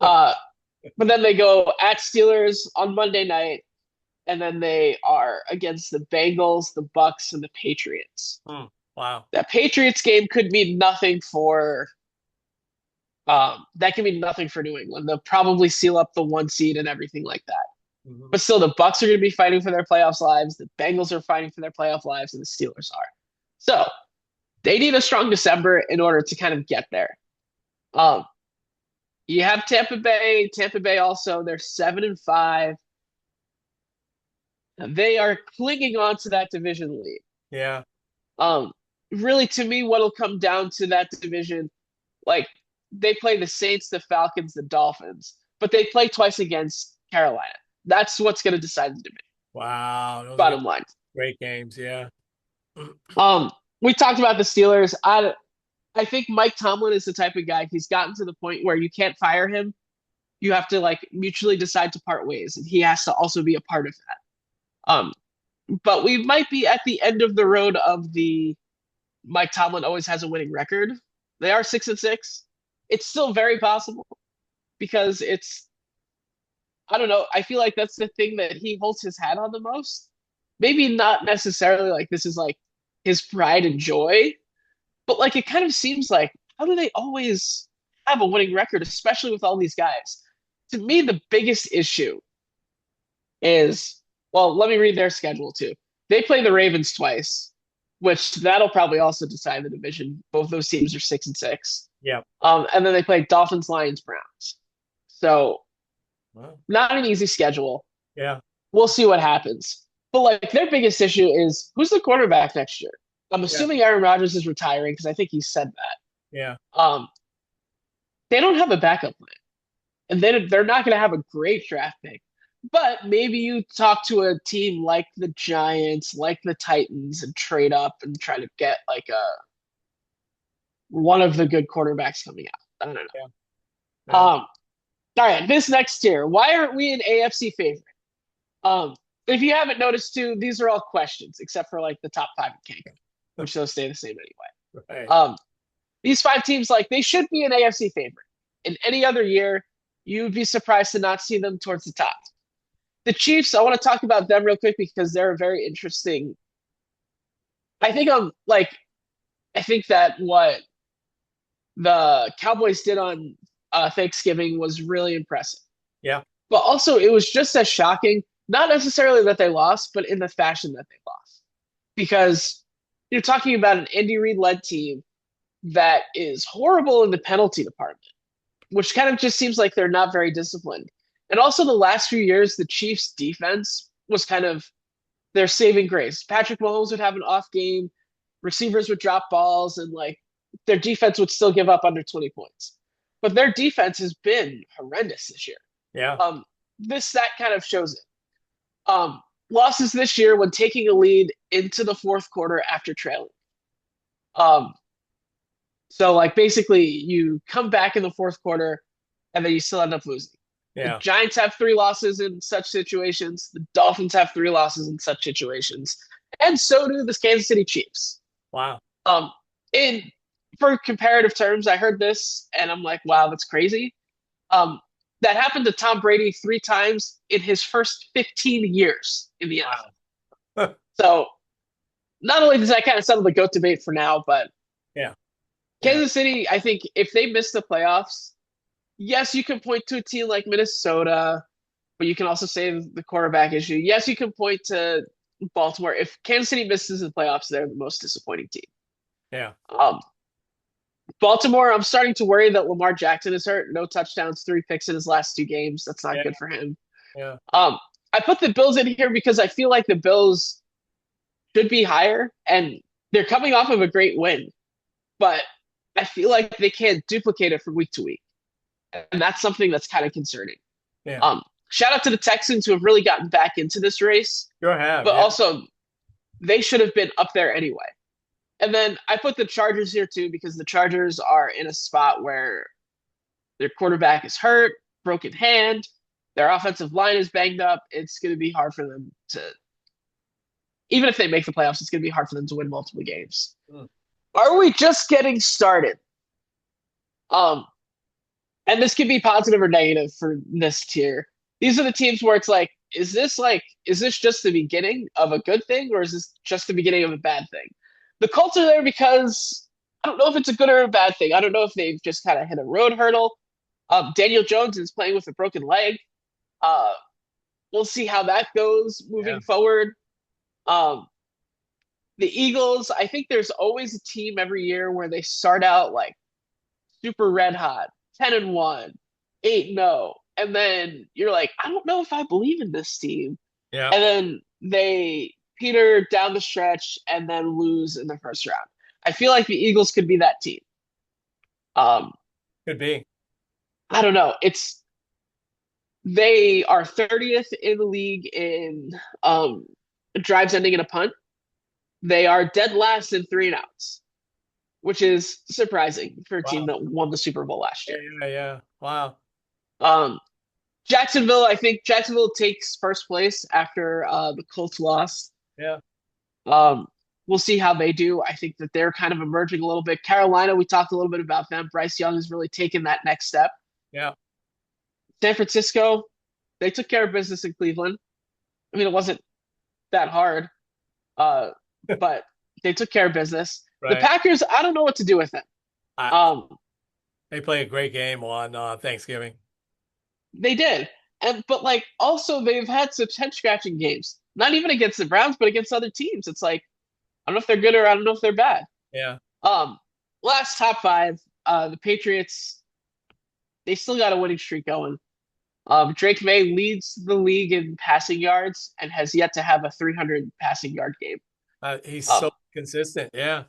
uh, but then they go at Steelers on Monday night, and then they are against the Bengals, the Bucks, and the Patriots. Hmm. Wow. That Patriots game could mean nothing for that can mean nothing for New England. They'll probably seal up the 1 seed and everything like that. Mhm. But still, the Bucks are going to be fighting for their playoffs lives. The Bengals are fighting for their playoff lives, and the Steelers are. So they need a strong December in order to kind of get there. Um, you have Tampa Bay. Tampa Bay also, they're 7-5. They are clinging on to that division lead. Yeah, Um, Really, to me, what'll come down to that division, like they play the Saints, the Falcons, the Dolphins, but they play twice against Carolina. That's what's going to decide the division. wow. Those are gonna Bottom line. be great games. Yeah, Um, we talked about the Steelers. I think Mike Tomlin is the type of guy. He's gotten to the point where you can't fire him. You have to like mutually decide to part ways, and he has to also be a part of that. But we might be at the end of the road of the Mike Tomlin always has a winning record. They are 6-6. It's still very possible because it's I don't know. I feel like that's the thing that he holds his hat on the most. Maybe not necessarily like this is like his pride and joy, but like it kind of seems like how do they always have a winning record, especially with all these guys? To me, the biggest issue is well, let me read their schedule too. They play the Ravens twice, which that'll probably also decide the division. Both those teams are 6-6. yeah. And then they play Dolphins, Lions, Browns. So Wow. not an easy schedule. Yeah, We'll see what happens. But like their biggest issue is who's the quarterback next year? I'm yeah, assuming Aaron Rodgers is retiring because I think he said that. yeah, They don't have a backup plan, and they're not going to have a great draft pick. But maybe you talk to a team like the Giants, like the Titans, and trade up and try to get like a one of the good quarterbacks coming out. I don't know. yeah, yeah. All right, this next tier. Why aren't we an AFC favorite? If you haven't noticed too, these are all questions except for like the top five in Kank, which they'll stay the same anyway. Right. These five teams, like they should be an AFC favorite. In any other year, you'd be surprised to not see them towards the top. The Chiefs, I want to talk about them real quick because they're a very interesting. I think I'm like, I think that what the Cowboys did on Thanksgiving was really impressive. Yeah, But also, it was just as shocking, not necessarily that they lost, but in the fashion that they lost. Because you're talking about an Andy Reid led team that is horrible in the penalty department, which kind of just seems like they're not very disciplined. And also, the last few years, the Chiefs' defense was kind of their saving grace. Patrick Mahomes would have an off game, receivers would drop balls, and like their defense would still give up under 20 points. But their defense has been horrendous this year. yeah, This that kind of shows it. Losses this year when taking a lead into the fourth quarter after trailing. Um, so like basically you come back in the fourth quarter and then you still end up losing. The yeah. Giants have 3 losses in such situations. The Dolphins have 3 losses in such situations, and so do the Kansas City Chiefs. Wow. In for comparative terms, I heard this and I'm like, wow, that's crazy. That happened to Tom Brady 3 times in his first 15 years in the NFL. Wow. So not only does that kind of settle the GOAT debate for now, but Yeah. Yeah. Kansas City, I think if they miss the playoffs, yes, you can point to a team like Minnesota, but you can also say the quarterback issue. Yes, you can point to Baltimore. If Kansas City misses the playoffs, they're the most disappointing team. Yeah. Um, Baltimore, I'm starting to worry that Lamar Jackson is hurt. No touchdowns, 3 picks in his last 2 games. That's not Yeah. good for him. Yeah. I put the Bills in here because I feel like the Bills should be higher, and they're coming off of a great win, but I feel like they can't duplicate it from week to week, and that's something that's kind of concerning. Yeah. Um, Shout out to the Texans who have really gotten back into this race, Sure have. but Yeah. also they should have been up there anyway. And then I put the Chargers here too because the Chargers are in a spot where their quarterback is hurt, broken hand, their offensive line is banged up. It's going to be hard for them to, even if they make the playoffs, it's going to be hard for them to win multiple games. Mm. Are we just getting started? Um, and this could be positive or negative for this tier. These are the teams where it's is this just the beginning of a good thing, or is this just the beginning of a bad thing? The Colts are there because I don't know if it's a good or a bad thing. I don't know if they've just kind of hit a road hurdle. Daniel Jones is playing with a broken leg. Uh, we'll see how that goes moving forward. Um, the Eagles, I think there's always a team every year where they start out like super red hot, 10-1, 8-0, and then you're like, I don't know if I believe in this team. Yeah. And then they peter down the stretch and then lose in the first round. I feel like the Eagles could be that team. Could be. I don't know. They are 30th in the league in drives ending in a punt. They are dead last in 3-and-outs, which is surprising for a team Wow. that won the Super Bowl last Yeah. year. Yeah. Yeah. Wow. Jacksonville, I think Jacksonville takes first place after the Colts lost. Yeah. We'll see how they do. I think that they're kind of emerging a little bit. Carolina, we talked a little bit about them. Bryce Young has really taken that next step. Yeah. San Francisco, they took care of business in Cleveland. I mean, it wasn't that hard, but they took care of business. The Right. Packers, I don't know what to do with them. They play a great game on Thanksgiving. They did. But like also they've had some head scratching games. Not even against the Browns, but against other teams. It's like I don't know if they're good or I don't know if they're bad. Yeah. Last top five, the Patriots, they still got a winning streak going. Drake May leads the league in passing yards and has yet to have a 300 passing yard game. He's so consistent. Yeah.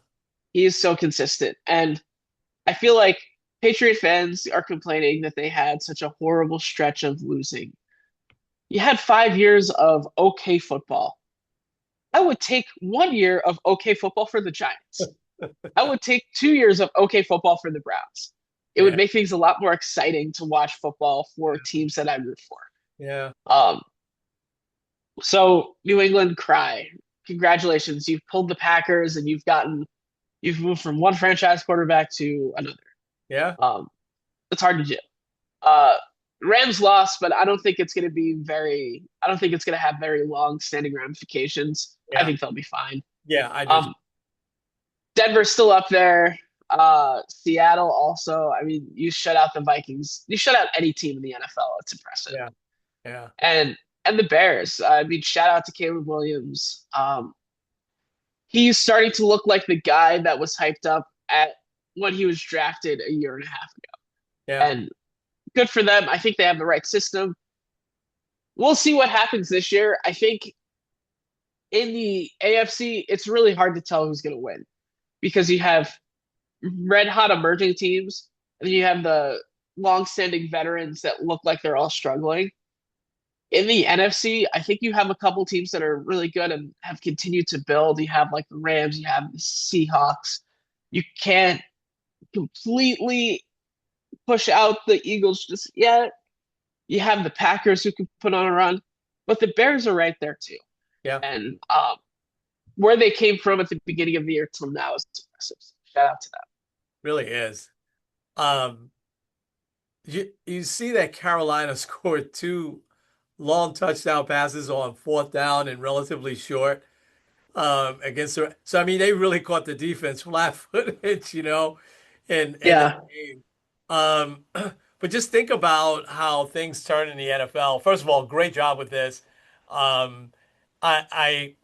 He is so consistent. And I feel like Patriot fans are complaining that they had such a horrible stretch of losing. You had 5 years of okay football. I would take 1 year of okay football for the Giants. I would take 2 years of okay football for the Browns. It would make things a lot more exciting to watch football for teams that I root for. Yeah. So New England cry. Congratulations. You've pulled the Packers and you've moved from one franchise quarterback to another. Yeah. It's hard to do. Rams lost, but I don't think it's going to have very long standing ramifications. Yeah. I think they'll be fine. Yeah, I do. Denver's still up there. Seattle also. I mean, you shut out the Vikings. You shut out any team in the NFL. It's impressive. Yeah. Yeah. And the Bears. I mean, shout out to Caleb Williams. He's starting to look like the guy that was hyped up at when he was drafted a year and a half ago. Yeah. And good for them. I think they have the right system. We'll see what happens this year. I think in the AFC, it's really hard to tell who's going to win because you have red hot emerging teams and you have the long-standing veterans that look like they're all struggling. In the NFC, I think you have a couple teams that are really good and have continued to build. You have like the Rams, you have the Seahawks. You can't completely push out the Eagles just yet. You have the Packers who can put on a run, but the Bears are right there too. Yeah. And where they came from at the beginning of the year till now is impressive. Shout out to them. Really is. You see that Carolina scored 2 long touchdown passes on 4th down and relatively short against the. So I mean, they really caught the defense flat-footed, in that Yeah. game. Um, but just think about how things turn in the NFL. First of all, great job with this. Um, I I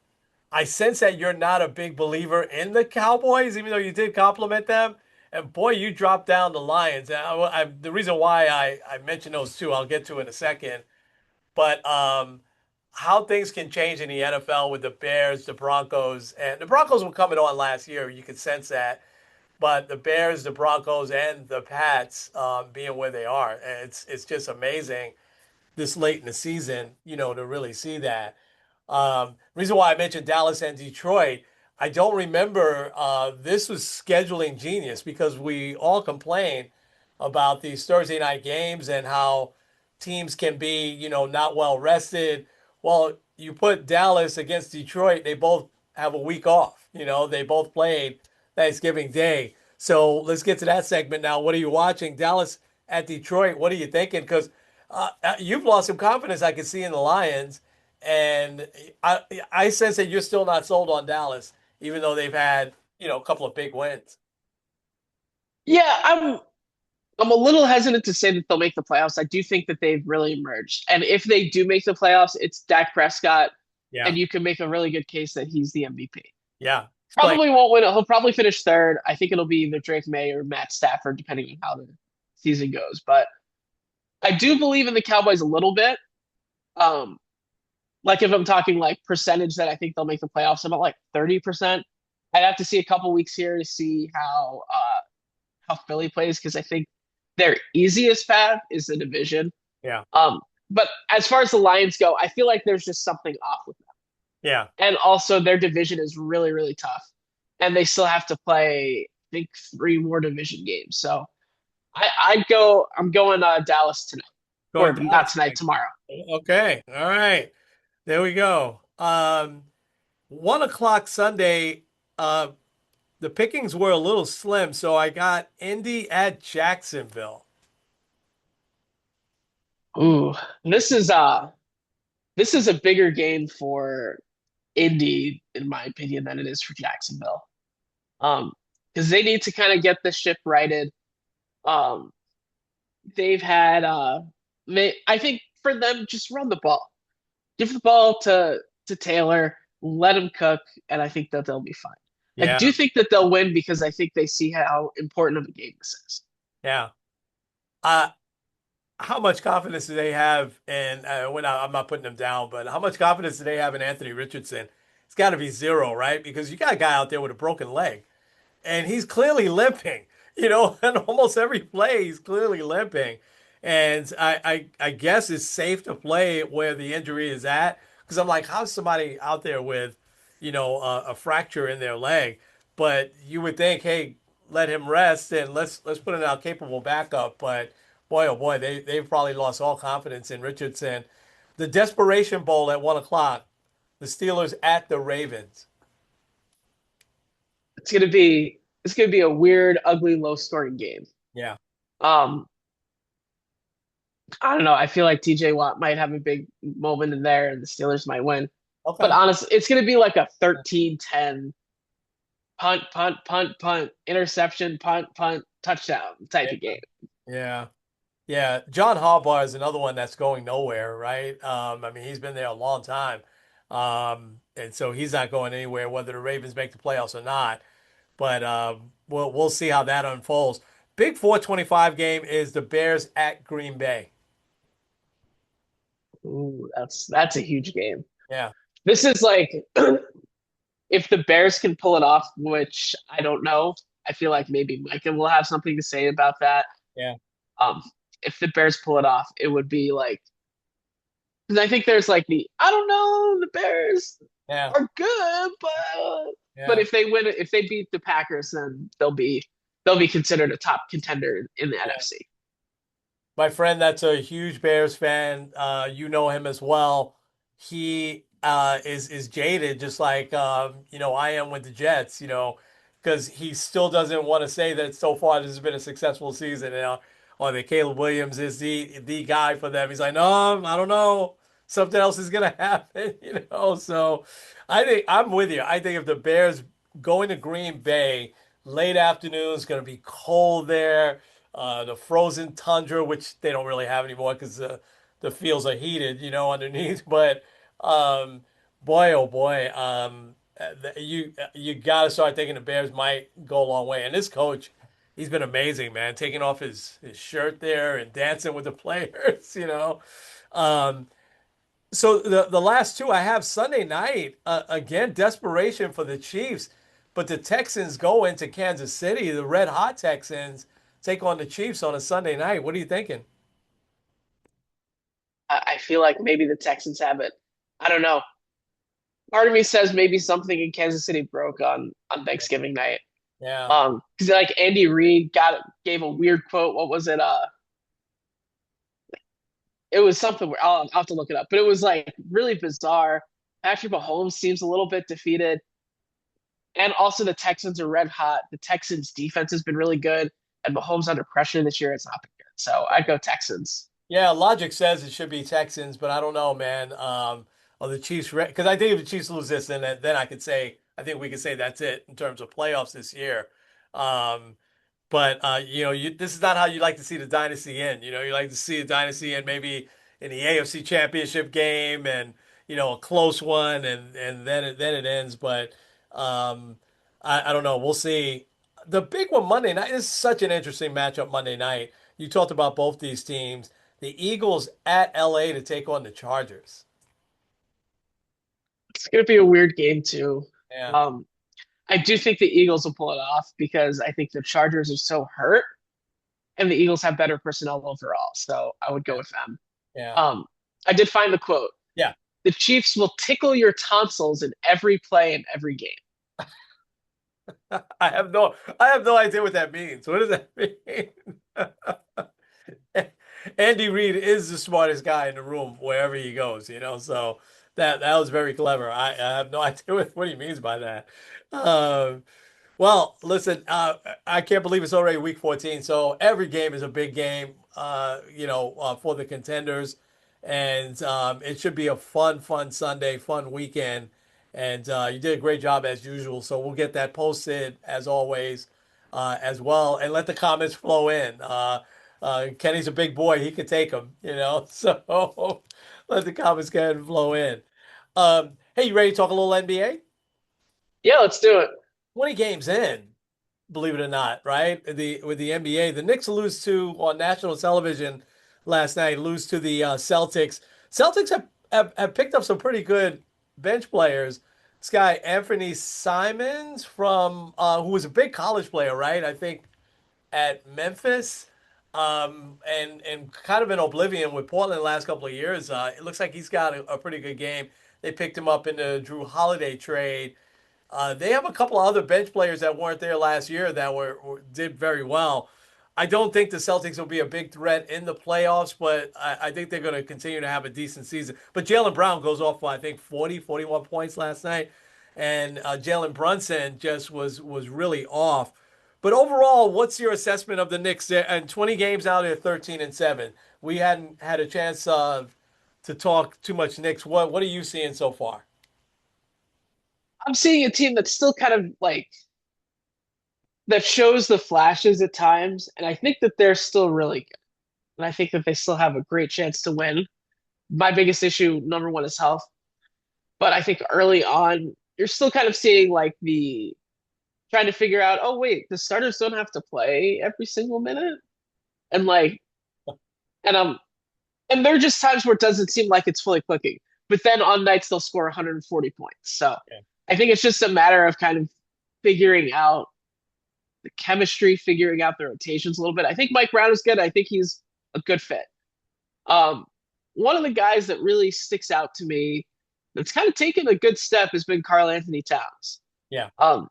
I sense that you're not a big believer in the Cowboys, even though you did compliment them. And boy, you dropped down the Lions. The reason why I mentioned those two, I'll get to in a second. But how things can change in the NFL with the Bears, the Broncos, and the Broncos were coming on last year. You could sense that. But the Bears, the Broncos, and the Pats being where they are, it's just amazing this late in the season, to really see that. Reason why I mentioned Dallas and Detroit, I don't remember. This was scheduling genius because we all complain about these Thursday night games and how teams can be, not well rested. Well, you put Dallas against Detroit, they both have a week off. They both played Thanksgiving Day. So let's get to that segment now. What are you watching? Dallas at Detroit. What are you thinking? Because you've lost some confidence, I can see, in the Lions. And I sense that you're still not sold on Dallas, even though they've had, a couple of big wins. Yeah, I'm a little hesitant to say that they'll make the playoffs. I do think that they've really emerged. And if they do make the playoffs, it's Dak Prescott, Yeah. and you can make a really good case that he's the MVP. Yeah. It's playing. Probably won't win it. He'll probably finish third. I think it'll be either Drake May or Matt Stafford, depending on how the season goes. But I do believe in the Cowboys a little bit. Um, like if I'm talking like percentage that I think they'll make the playoffs, I'm at like 30%. I'd have to see a couple weeks here to see how Philly plays because I think their easiest path is the division. Yeah. But as far as the Lions go, I feel like there's just something off with them. Yeah. And also their division is really, really tough. And they still have to play, I think, three more division games. So I'm going Dallas tonight. Or Going not Dallas tonight, tonight. tomorrow. Okay. All right. There we go. 1 o'clock Sunday. The pickings were a little slim, so I got Indy at Jacksonville. Ooh. This is this is a bigger game for Indy, in my opinion, than it is for Jacksonville. Because they need to kind of get this ship righted. Um, they've had I think for them just run the ball. Give the ball to Taylor, let him cook, and I think that they'll be fine. I Yeah. do think that they'll win because I think they see how important of a game this is. Yeah. Uh, how much confidence do they have in, I'm not putting them down, but how much confidence do they have in Anthony Richardson? It's got to be zero, right? Because you got a guy out there with a broken leg. And he's clearly limping. And almost every play he's clearly limping. And I guess it's safe to play where the injury is at because I'm like, how's somebody out there with, a fracture in their leg? But you would think, hey, let him rest and let's put in our capable backup. But boy, oh boy, they've probably lost all confidence in Richardson. The Desperation Bowl at 1 o'clock. The Steelers at the Ravens. It's gonna be a weird, ugly, low scoring game. Yeah. Um, I don't know. I feel like TJ Watt might have a big moment in there and the Steelers might win. But Okay. honestly, it's going to be like a 13-10 punt, punt, punt, punt, interception, punt, punt, touchdown type of game. Yeah. Yeah. John Harbaugh is another one that's going nowhere, right? I mean, he's been there a long time. And so he's not going anywhere, whether the Ravens make the playoffs or not. But we'll see how that unfolds. Big 425 game is the Bears at Green Bay. Ooh, that's a huge game. Yeah. This is like if the Bears can pull it off, which I don't know. I feel like maybe Micah will have something to say about that. Yeah. Um, if the Bears pull it off, it would be like because I think there's like the I don't know the Bears Yeah. are good, but Yeah. if they win, if they beat the Packers, then they'll be considered a top contender in the Yeah. NFC. My friend that's a huge Bears fan, you know him as well. He is jaded, just like I am with the Jets. Because he still doesn't want to say that so far this has been a successful season. Or that Caleb Williams is the guy for them. He's like, no, I don't know. Something else is gonna happen. So I think I'm with you. I think if the Bears go into Green Bay, late afternoons, going to be cold there. The frozen tundra, which they don't really have anymore because the fields are heated, underneath. But um, boy, oh boy, you got to start thinking the Bears might go a long way. And this coach, he's been amazing, man, taking off his shirt there and dancing with the players, Um, so the last two I have Sunday night, again, desperation for the Chiefs, but the Texans go into Kansas City. The red hot Texans take on the Chiefs on a Sunday night. What are you thinking? I feel like maybe the Texans have it. I don't know. Part of me says maybe something in Kansas City broke on Thanksgiving night. Yeah, Because like Andy Reid gave a weird quote. What was it? It was something where I'll have to look it up, but it was like really bizarre. Patrick Mahomes seems a little bit defeated, and also the Texans are red hot. The Texans defense has been really good, and Mahomes under pressure this year, it's not been good. So I'd go Texans. yeah. Logic says it should be Texans, but I don't know, man. Or the Chiefs, because I think if the Chiefs lose this, then I could say I think we could say that's it in terms of playoffs this year. Um, But this is not how you like to see the dynasty end. You like to see a dynasty end maybe in the AFC Championship game and a close one, and then it ends. But I don't know. We'll see. The big one Monday night is such an interesting matchup Monday night. You talked about both these teams. The Eagles at LA to take on the Chargers. It's going to be a weird game too. Yeah, Um, I do think the Eagles will pull it off because I think the Chargers are so hurt, and the Eagles have better personnel overall. So I would go yeah, with them. yeah, Um, I did find the quote. yeah. The Chiefs will tickle your tonsils in every play in every game. I have no idea what that means. What does that mean? Andy Reid is the smartest guy in the room wherever he goes, So that was very clever. I have no idea what he means by that. Um, well, listen, I can't believe it's already week 14. So every game is a big game, for the contenders. And it should be a fun Sunday, fun weekend. And you did a great job as usual. So we'll get that posted as always, as well. And let the comments flow in. Kenny's a big boy. He can take them, So let the comments go ahead and flow in. Hey, you ready to talk a little NBA? Yeah, let's do it. 20 games in, believe it or not, right? With the NBA, the Knicks lose to on national television last night, lose to the Celtics. Celtics have picked up some pretty good bench players. This guy Anthony Simons from who was a big college player, right? I think at Memphis, and kind of in oblivion with Portland the last couple of years. It looks like he's got a pretty good game. They picked him up in the Drew Holiday trade. They have a couple of other bench players that weren't there last year that did very well. I don't think the Celtics will be a big threat in the playoffs, but I think they're going to continue to have a decent season. But Jalen Brown goes off for, I think, 41 points last night. And Jalen Brunson just was really off. But overall, what's your assessment of the Knicks? And 20 games out of 13-7. We hadn't had a chance to talk too much Knicks. What are you seeing so far? I'm seeing a team that's still kind of like that shows the flashes at times, and I think that they're still really good. And I think that they still have a great chance to win. My biggest issue, number one, is health. But I think early on, you're still kind of seeing like the trying to figure out, oh wait, the starters don't have to play every single minute. And like and and there are just times where it doesn't seem like it's fully clicking. But then on nights they'll score 140 points. So Yeah. I think it's just a matter of kind of figuring out the chemistry, figuring out the rotations a little bit. I think Mike Brown is good. I think he's a good fit. Um, One of the guys that really sticks out to me that's kind of taken a good step has been Carl Anthony Towns. Yeah. Um,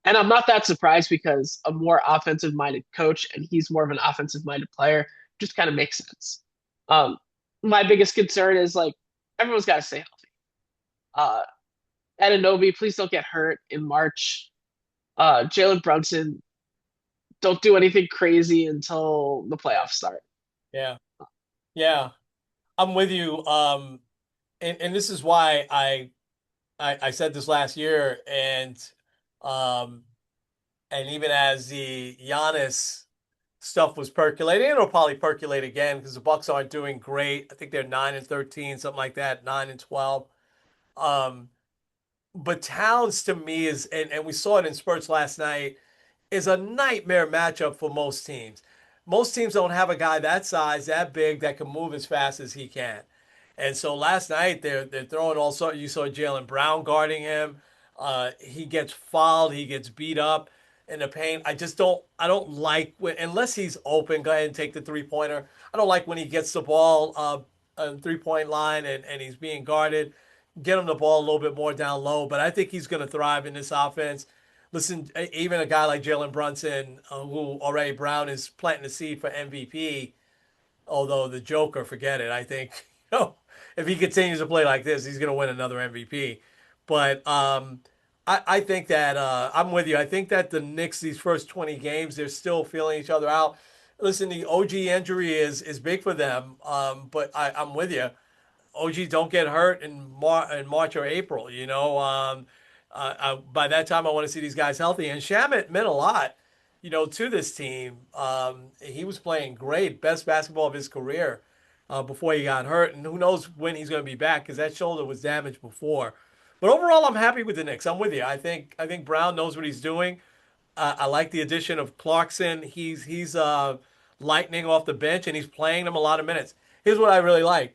and I'm not that surprised because a more offensive minded coach and he's more of an offensive minded player just kind of makes sense. Um, my biggest concern is like everyone's got to stay healthy. Uh, Ananobi, please don't get hurt in March. Jalen Brunson, don't do anything crazy until the playoffs start. Yeah. Yeah. I'm with you. And this is why I said this last year, um, And even as the Giannis stuff was percolating, it'll probably percolate again because the Bucks aren't doing great. I think they're 9-13, something like that, 9-12. Um, but Towns to me is, and we saw it in spurts last night, is a nightmare matchup for most teams. Most teams don't have a guy that size, that big, that can move as fast as he can. And so last night they're throwing all sorts. You saw Jalen Brown guarding him. He gets fouled. He gets beat up in the paint. I don't like when, unless he's open. Go ahead and take the 3-pointer. I don't like when he gets the ball on 3-point line and he's being guarded. Get him the ball a little bit more down low. But I think he's going to thrive in this offense. Listen, even a guy like Jalen Brunson, who already Brown is planting the seed for MVP. Although the Joker, forget it. I think if he continues to play like this, he's going to win another MVP. But I think that I'm with you. I think that the Knicks, these first 20 games, they're still feeling each other out. Listen, the OG injury is big for them, but I'm with you. OG don't get hurt in March or April. By that time, I want to see these guys healthy. And Shamit meant a lot, to this team. He was playing great, best basketball of his career before he got hurt. And who knows when he's going to be back because that shoulder was damaged before. But overall, I'm happy with the Knicks. I'm with you. I think Brown knows what he's doing. I like the addition of Clarkson. He's lightning off the bench and he's playing them a lot of minutes. Here's what I really like.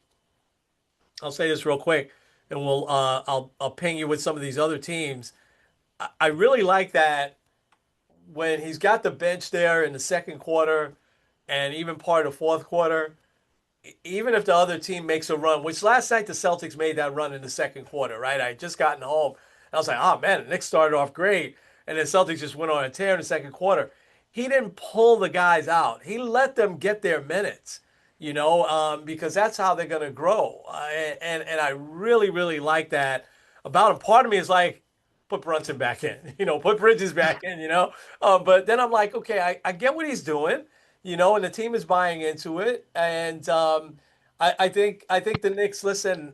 I'll say this real quick, and I'll ping you with some of these other teams. I really like that when he's got the bench there in the second quarter and even part of the fourth quarter, even if the other team makes a run, which last night the Celtics made that run in the second quarter, right? I had just gotten home. And I was like, oh man, the Knicks started off great. And then Celtics just went on a tear in the second quarter. He didn't pull the guys out. He let them get their minutes, because that's how they're going to grow. And I really, really like that about him. Part of me is like, put Brunson back in, put Bridges back in, but then I'm like, okay, I get what he's doing, and the team is buying into it. And I think the Knicks, listen,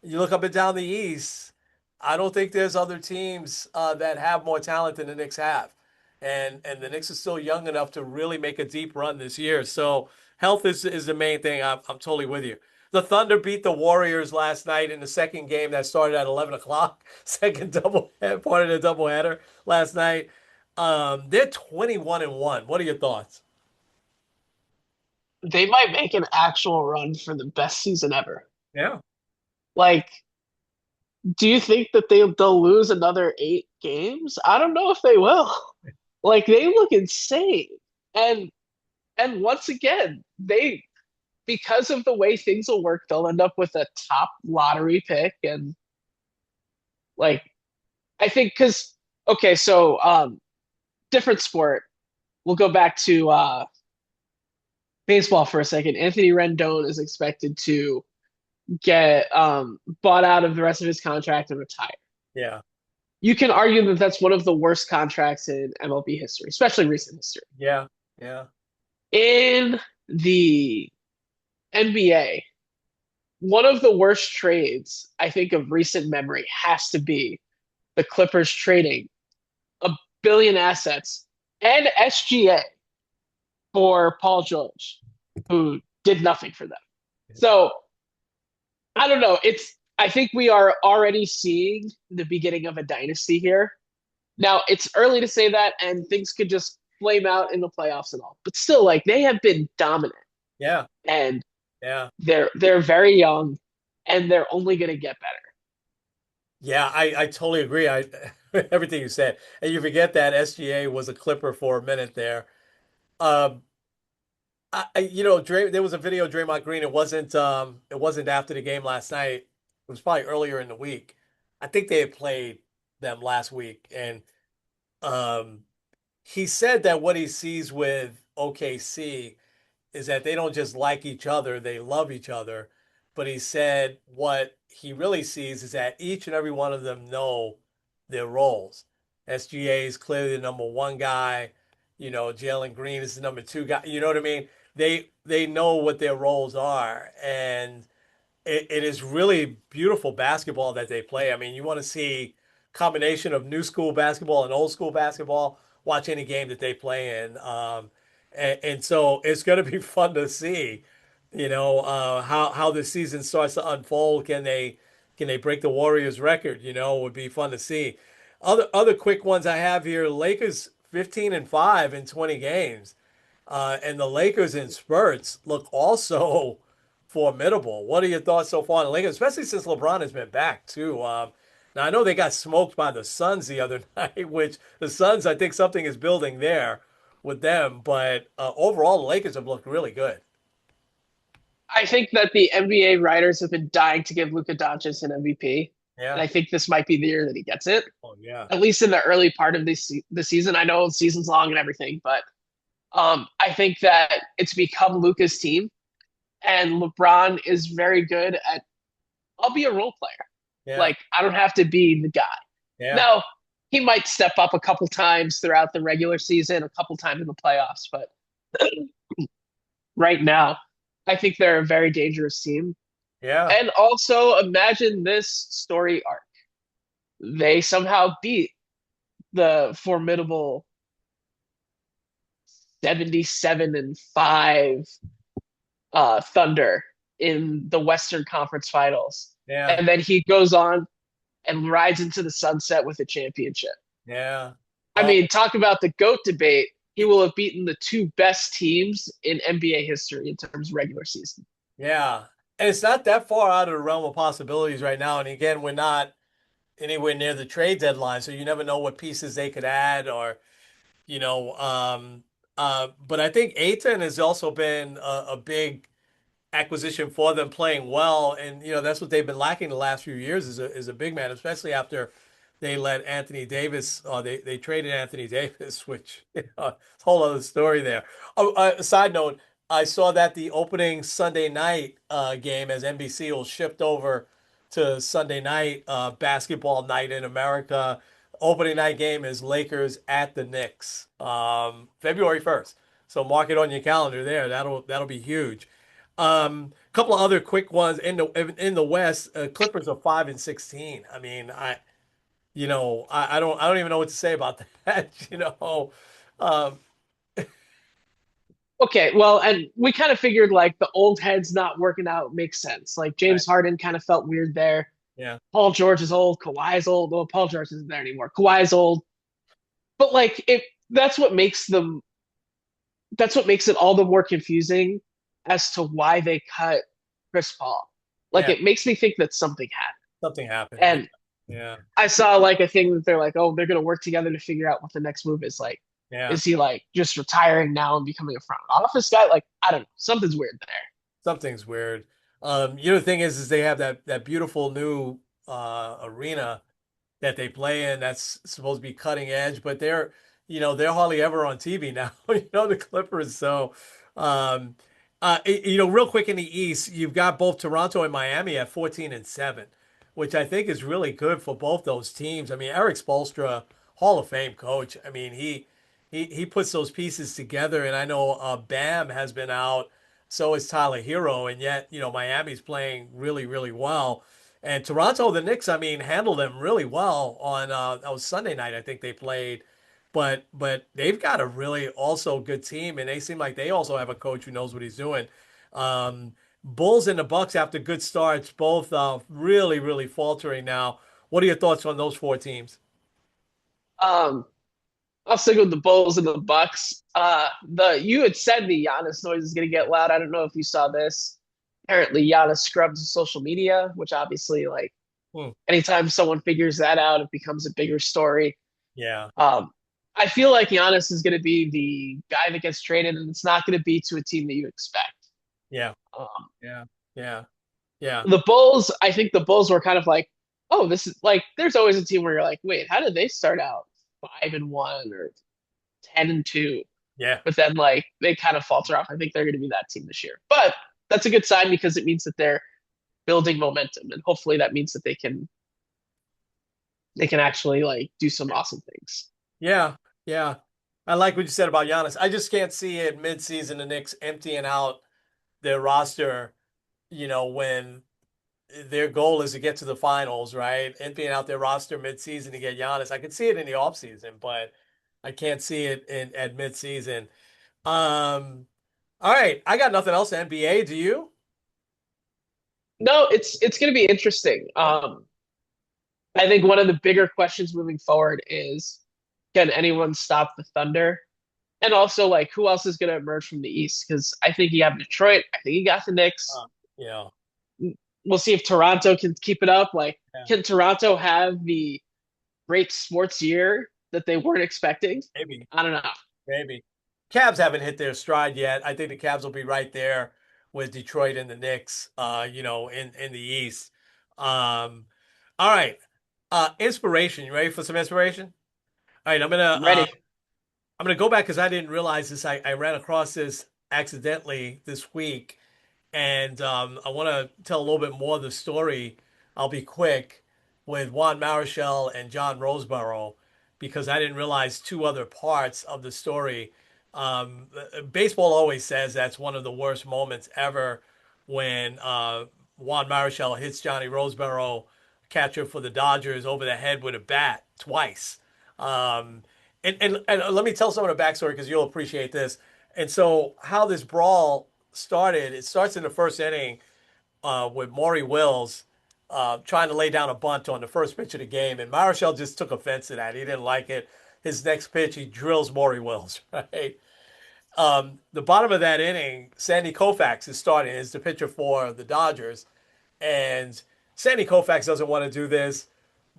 you look up and down the East, I don't think there's other teams that have more talent than the Knicks have. And the Knicks are still young enough to really make a deep run this year. So health is the main thing. I'm totally with you. The Thunder beat the Warriors last night in the second game that started at 11 o'clock. Second part of the doubleheader last night. They're 21-1. What are your thoughts? They might make an actual run for the best season ever. Yeah. Like, do you think that they'll lose another 8 games? I don't know if they will. Like they look insane. And once again, they because of the way things will work, they'll end up with a top lottery pick and like I think because okay, so different sport. We'll go back to baseball for a second. Anthony Rendon is expected to get bought out of the rest of his contract and retire. Yeah. You can argue that that's one of the worst contracts in MLB history, especially recent history. Yeah. Yeah. In the NBA, one of the worst trades, I think, of recent memory has to be the Clippers trading a billion assets and SGA for Paul George, who did nothing for them. So I don't know. I think we are already seeing the beginning of a dynasty here. Now it's early to say that, and things could just flame out in the playoffs and all. But still, like they have been dominant, Yeah. and Yeah. they're very young, and they're only going to get better. Yeah, I totally agree. Everything you said. And you forget that SGA was a Clipper for a minute there. Um, there was a video of Draymond Green. It wasn't after the game last night. It was probably earlier in the week. I think they had played them last week, and um, he said that what he sees with OKC is that they don't just like each other, they love each other. But he said what he really sees is that each and every one of them know their roles. SGA is clearly the number one guy. Jalen Green is the number two guy. You know what I mean? They know what their roles are. And it is really beautiful basketball that they play. I mean, you want to see combination of new school basketball and old school basketball. Watch any game that they play in, and so it's going to be fun to see, how the season starts to unfold. Can they break the Warriors record? It would be fun to see. Other quick ones I have here: Lakers 15-5 in 20 games, and the Lakers in spurts look also formidable. What are your thoughts so far on the Lakers, especially since LeBron has been back too? Now I know they got smoked by the Suns the other night, which the Suns, I think something is building there with them, but overall the Lakers have looked really good. I think that the NBA writers have been dying to give Luka Doncic an MVP, and Yeah. I think this might be the year that he gets it. Oh yeah. At least in the early part of the season. I know the season's long and everything, but I think that it's become Luka's team, and LeBron is very good at. I'll be a role player. Yeah. Like I don't have to be the guy. Yeah. Now he might step up a couple times throughout the regular season, a couple times in the playoffs, but right now, I think they're a very dangerous team. Yeah. And also imagine this story arc. They somehow beat the formidable 77-5 Thunder in the Western Conference Finals. Yeah. And then he goes on and rides into the sunset with a championship. Yeah. I Oh, mean, talk about the GOAT debate. He will have beaten the two best teams in NBA history in terms of regular season. yeah. And it's not that far out of the realm of possibilities right now. And again, we're not anywhere near the trade deadline, so you never know what pieces they could add or, you know, but I think Aiton has also been a big acquisition for them, playing well, and that's what they've been lacking the last few years is a big man, especially after they let Anthony Davis. They traded Anthony Davis, which it's a whole other story there. Oh, side note, I saw that the opening Sunday night game, as NBC will shift over to Sunday night basketball night in America. Opening night game is Lakers at the Knicks, February 1st. So mark it on your calendar there. That'll be huge. Couple of other quick ones in the West. Clippers are 5-16. I mean, I don't even know what to say about that. Um, Okay, well, and we kind of figured like the old heads not working out makes sense. Like right. James Harden kind of felt weird there. Yeah, Paul George is old. Kawhi is old. Well, Paul George isn't there anymore. Kawhi is old. But like it, that's what makes them. That's what makes it all the more confusing as to why they cut Chris Paul. Like yeah. it makes me think that something happened. Something happened. And Yeah, I saw like a thing that they're like, oh, they're gonna work together to figure out what the next move is. Like, yeah. is he like just retiring now and becoming a front office guy? Like, I don't know. Something's weird there. Something's weird. The thing is they have that beautiful new arena that they play in that's supposed to be cutting edge, but they're hardly ever on TV now, the Clippers. So, real quick in the East, you've got both Toronto and Miami at 14-7, which I think is really good for both those teams. I mean, Eric Spoelstra, Hall of Fame coach. I mean, he puts those pieces together, and I know Bam has been out, so is Tyler Hero, and yet Miami's playing really really well. And Toronto, the Knicks, I mean, handled them really well on that was Sunday night. I think they played, but they've got a really also good team, and they seem like they also have a coach who knows what he's doing. Bulls and the Bucks after good starts, both really really faltering now. What are your thoughts on those four teams? Um, I'll stick with the Bulls and the Bucks. The you had said the Giannis noise is gonna get loud. I don't know if you saw this. Apparently, Giannis scrubs social media, which obviously, like, Hmm. anytime someone figures that out, it becomes a bigger story. Yeah, I feel like Giannis is going to be the guy that gets traded, and it's not going to be to a team that you expect. yeah, Um, yeah, yeah, yeah, the Bulls, I think the Bulls were kind of like, oh, this is like, there's always a team where you're like, wait, how did they start out 5-1 or 10-2? yeah. But then like they kind of falter off. I think they're going to be that team this year. But that's a good sign because it means that they're building momentum, and hopefully that means that they can actually like do some awesome things. Yeah, yeah. I like what you said about Giannis. I just can't see it midseason the Knicks emptying out their roster, when their goal is to get to the finals, right? Emptying out their roster midseason to get Giannis. I could see it in the offseason, but I can't see it in at midseason. All right, I got nothing else. NBA, do you? No, it's going to be interesting. I think one of the bigger questions moving forward is, can anyone stop the Thunder? And also, like, who else is going to emerge from the East? Because I think you have Detroit. I think you got the Knicks. Uh, yeah, We'll see if Toronto can keep it up. Like, yeah, can Toronto have the great sports year that they weren't expecting? maybe, I don't know. maybe. Cavs haven't hit their stride yet. I think the Cavs will be right there with Detroit and the Knicks, in the East. Um, all right. Inspiration. You ready for some inspiration? All right, I'm ready. I'm gonna go back because I didn't realize this. I ran across this accidentally this week, and I want to tell a little bit more of the story. I'll be quick with Juan Marichal and John Roseborough because I didn't realize two other parts of the story. Baseball always says that's one of the worst moments ever when Juan Marichal hits Johnny Roseborough, catcher for the Dodgers, over the head with a bat twice. Um, and let me tell some of the backstory because you'll appreciate this. And so, how this brawl started, it starts in the first inning with Maury Wills trying to lay down a bunt on the first pitch of the game. And Marichal just took offense to that. He didn't like it. His next pitch, he drills Maury Wills, right? The bottom of that inning, Sandy Koufax is starting, is the pitcher for the Dodgers. And Sandy Koufax doesn't want to do this,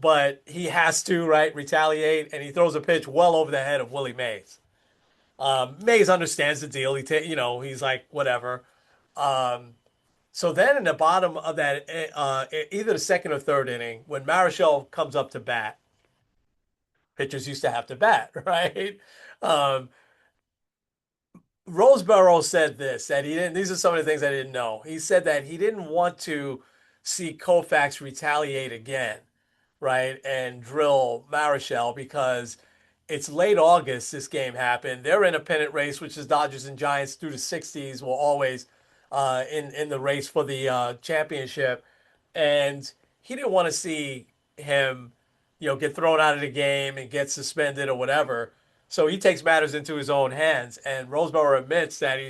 but he has to, right, retaliate. And he throws a pitch well over the head of Willie Mays. Mays understands the deal. He's like, whatever. Um, so then in the bottom of that, either the second or third inning, when Marichal comes up to bat, pitchers used to have to bat, right? Um, Roseborough said this, that he didn't, these are some of the things I didn't know. He said that he didn't want to see Koufax retaliate again, right? And drill Marichal because it's late August, this game happened. They're in a pennant race, which is Dodgers and Giants through the 60s will always in the race for the championship. And he didn't want to see him, get thrown out of the game and get suspended or whatever. So he takes matters into his own hands. And Roseborough admits that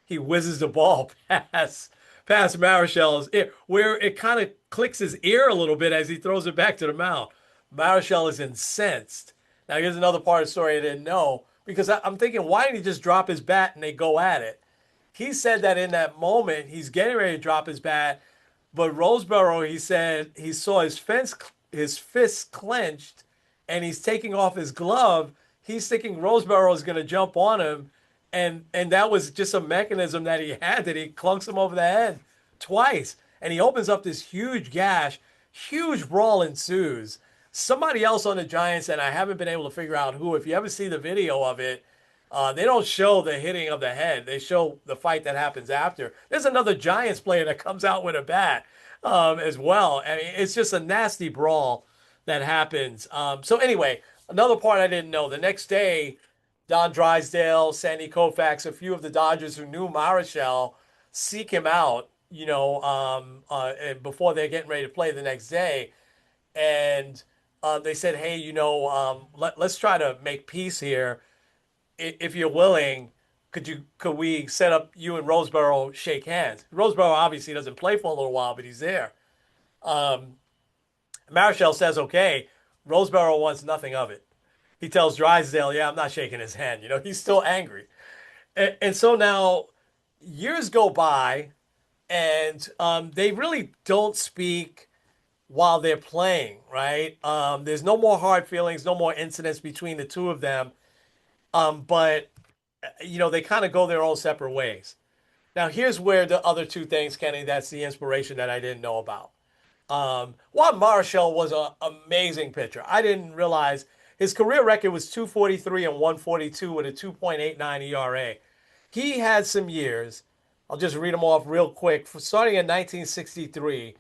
he whizzes the ball past Marichal's ear, where it kind of clicks his ear a little bit as he throws it back to the mound. Marichal is incensed. Now, here's another part of the story I didn't know because I'm thinking, why didn't he just drop his bat and they go at it? He said that in that moment, he's getting ready to drop his bat, but Roseborough, he said he saw his fist clenched, and he's taking off his glove. He's thinking Roseborough is going to jump on him, and that was just a mechanism that he had that he clunks him over the head twice, and he opens up this huge gash. Huge brawl ensues. Somebody else on the Giants, and I haven't been able to figure out who. If you ever see the video of it, they don't show the hitting of the head. They show the fight that happens after. There's another Giants player that comes out with a bat as well. I mean, it's just a nasty brawl that happens. So anyway, another part I didn't know. The next day, Don Drysdale, Sandy Koufax, a few of the Dodgers who knew Marichal seek him out, before they're getting ready to play the next day. And they said, hey, let's try to make peace here if you're willing, could we set up you and Roseborough shake hands? Roseborough obviously doesn't play for a little while, but he's there. Um, Marichal says okay. Roseborough wants nothing of it. He tells Drysdale, "Yeah, I'm not shaking his hand." He's still angry, and so now years go by, and they really don't speak while they're playing. Right? There's no more hard feelings, no more incidents between the two of them. But they kind of go their own separate ways. Now, here's where the other two things, Kenny, that's the inspiration that I didn't know about. Juan Marichal was an amazing pitcher. I didn't realize his career record was 243 and 142 with a 2.89 ERA. He had some years. I'll just read them off real quick. Starting in 1963,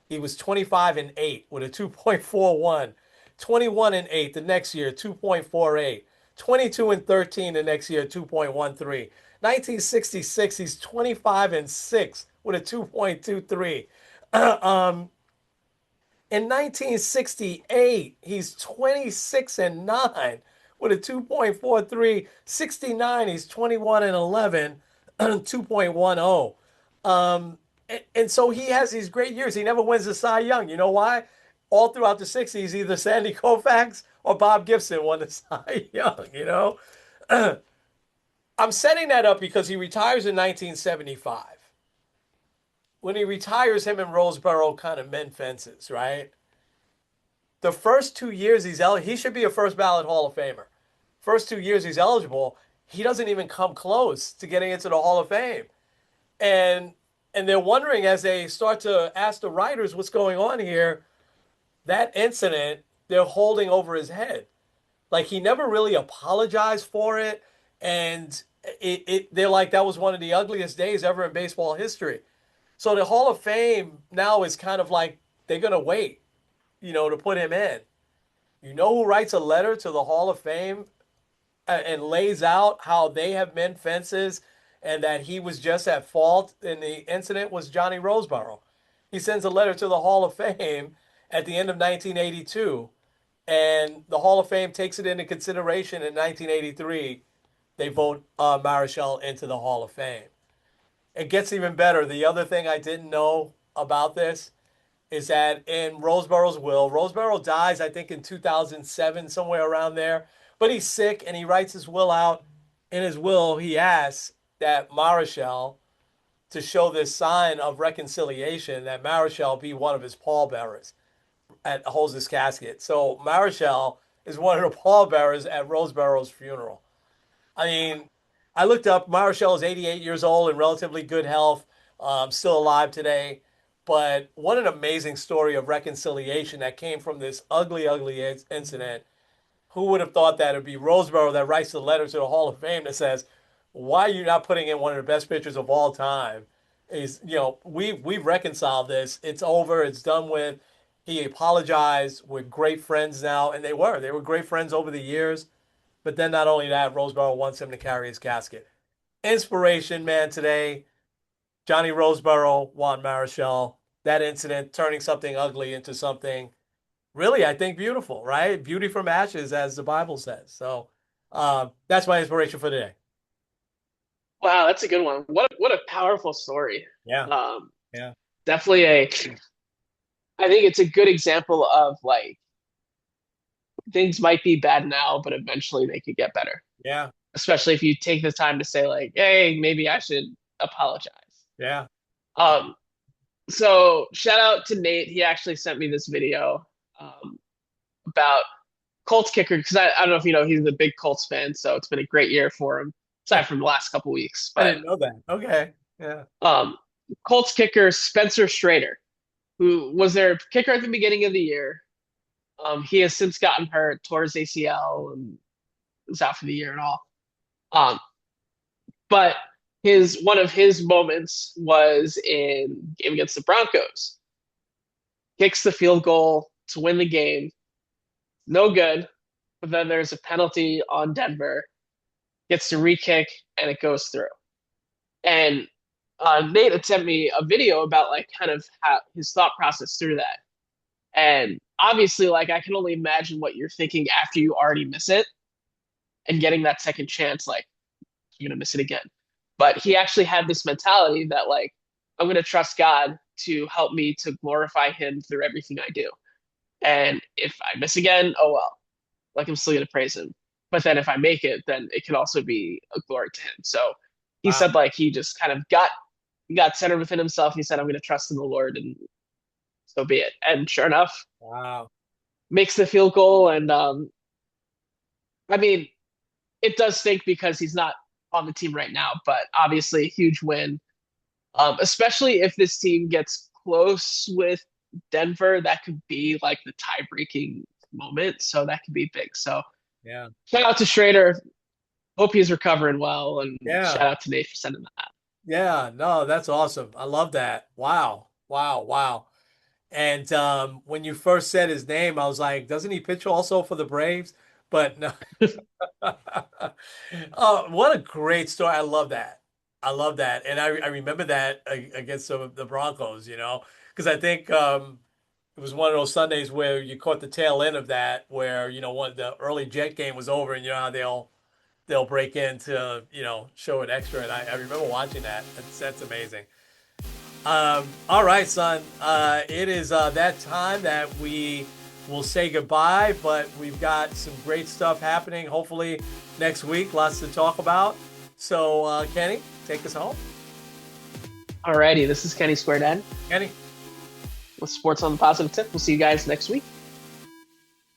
he was 25 and 8 with a 2.41, 21 and 8 the next year, 2.48. 22 and 13 the next year, 2.13. 1966, he's 25 and 6 with a 2.23. Um, in 1968, he's 26 and 9 with a 2.43. 69, he's 21 and 11, 2.10. And so he has these great years. He never wins the Cy Young. You know why? All throughout the 60s, either Sandy Koufax or Bob Gibson won the Cy Young, you know? I'm setting that up because he retires in 1975. When he retires, him and Roseboro kind of mend fences, right? The first 2 years he should be a first ballot Hall of Famer. First 2 years he's eligible, he doesn't even come close to getting into the Hall of Fame. And and they're wondering as they start to ask the writers what's going on here, that incident they're holding over his head. Like he never really apologized for it. And they're like that was one of the ugliest days ever in baseball history. So the Hall of Fame now is kind of like they're gonna wait, to put him in. You know who writes a letter to the Hall of Fame and lays out how they have mended fences and that he was just at fault in the incident was Johnny Roseboro. He sends a letter to the Hall of Fame at the end of 1982, and the Hall of Fame takes it into consideration in 1983. They vote Marichal into the Hall of Fame. It gets even better. The other thing I didn't know about this is that in Roseboro's will, Roseboro dies, I think, in 2007, somewhere around there. But he's sick and he writes his will out. In his will, he asks that Marichal to show this sign of reconciliation, that Marichal be one of his pallbearers and holds his casket. So Marichal is one of the pallbearers at Roseboro's funeral. I mean, I looked up. Marichal is 88 years old in relatively good health, still alive today. But what an amazing story of reconciliation that came from this ugly, ugly incident. Who would have thought that it'd be Roseboro that writes the letter to the Hall of Fame that says, "Why are you not putting in one of the best pitchers of all time?" Is we've reconciled this. It's over. It's done with. He apologized. We're great friends now, and they were great friends over the years. But then not only that, Roseboro wants him to carry his casket. Inspiration, man, today. Johnny Roseboro, Juan Marichal, that incident turning something ugly into something really, I think, beautiful, right? Beauty from ashes, as the Bible says. So that's my inspiration for today. Wow, that's a good one. What a powerful story. Yeah, Um, yeah, definitely I think it's a good example of like things might be bad now, but eventually they could get better. yeah, Especially if you take the time to say like, hey, maybe I should apologize. yeah. Um, so shout out to Nate. He actually sent me this video about Colts kicker because I don't know if you know he's a big Colts fan, so it's been a great year for him, aside from the last couple weeks. I But didn't know that. Okay. Yeah. um, Colts kicker Spencer Strader, who was their kicker at the beginning of the year. He has since gotten hurt, tore his ACL, and was out for the year and all. Um, but his one of his moments was in game against the Broncos. Kicks the field goal to win the game. No good. But then there's a penalty on Denver. Gets to re-kick and it goes through. And Nate had sent me a video about like kind of how his thought process through that. And obviously, like I can only imagine what you're thinking after you already miss it and getting that second chance, like you're gonna miss it again. But he actually had this mentality that like I'm gonna trust God to help me to glorify him through everything I do. And if I miss again, oh well. Like I'm still gonna praise him. But then if I make it, then it can also be a glory to him. So he Wow. said like he just kind of got centered within himself. He said, I'm gonna trust in the Lord and so be it. And sure enough, Wow. makes the field goal and I mean, it does stink because he's not on the team right now, but obviously a huge win. Especially if this team gets close with Denver, that could be like the tie-breaking moment. So that could be big. So Yeah. shout out to Schrader. Hope he's recovering well, and shout Yeah. out to Nate for sending that. Yeah. No, that's awesome. I love that. Wow. Wow. Wow. And when you first said his name, I was like, doesn't he pitch also for the Braves? But no. Oh, what a great story. I love that. I love that. And I remember that against the Broncos, because I think it was one of those Sundays where you caught the tail end of that, where when the early Jet game was over, and how they'll break in to show it extra, and I remember watching that. That's amazing. All right, son. It is that time that we will say goodbye, but we've got some great stuff happening. Hopefully next week, lots to talk about. So, Kenny, take us home. Alrighty, this is Kenny Squared N Kenny. with Sports on the Positive Tip. We'll see you guys next week.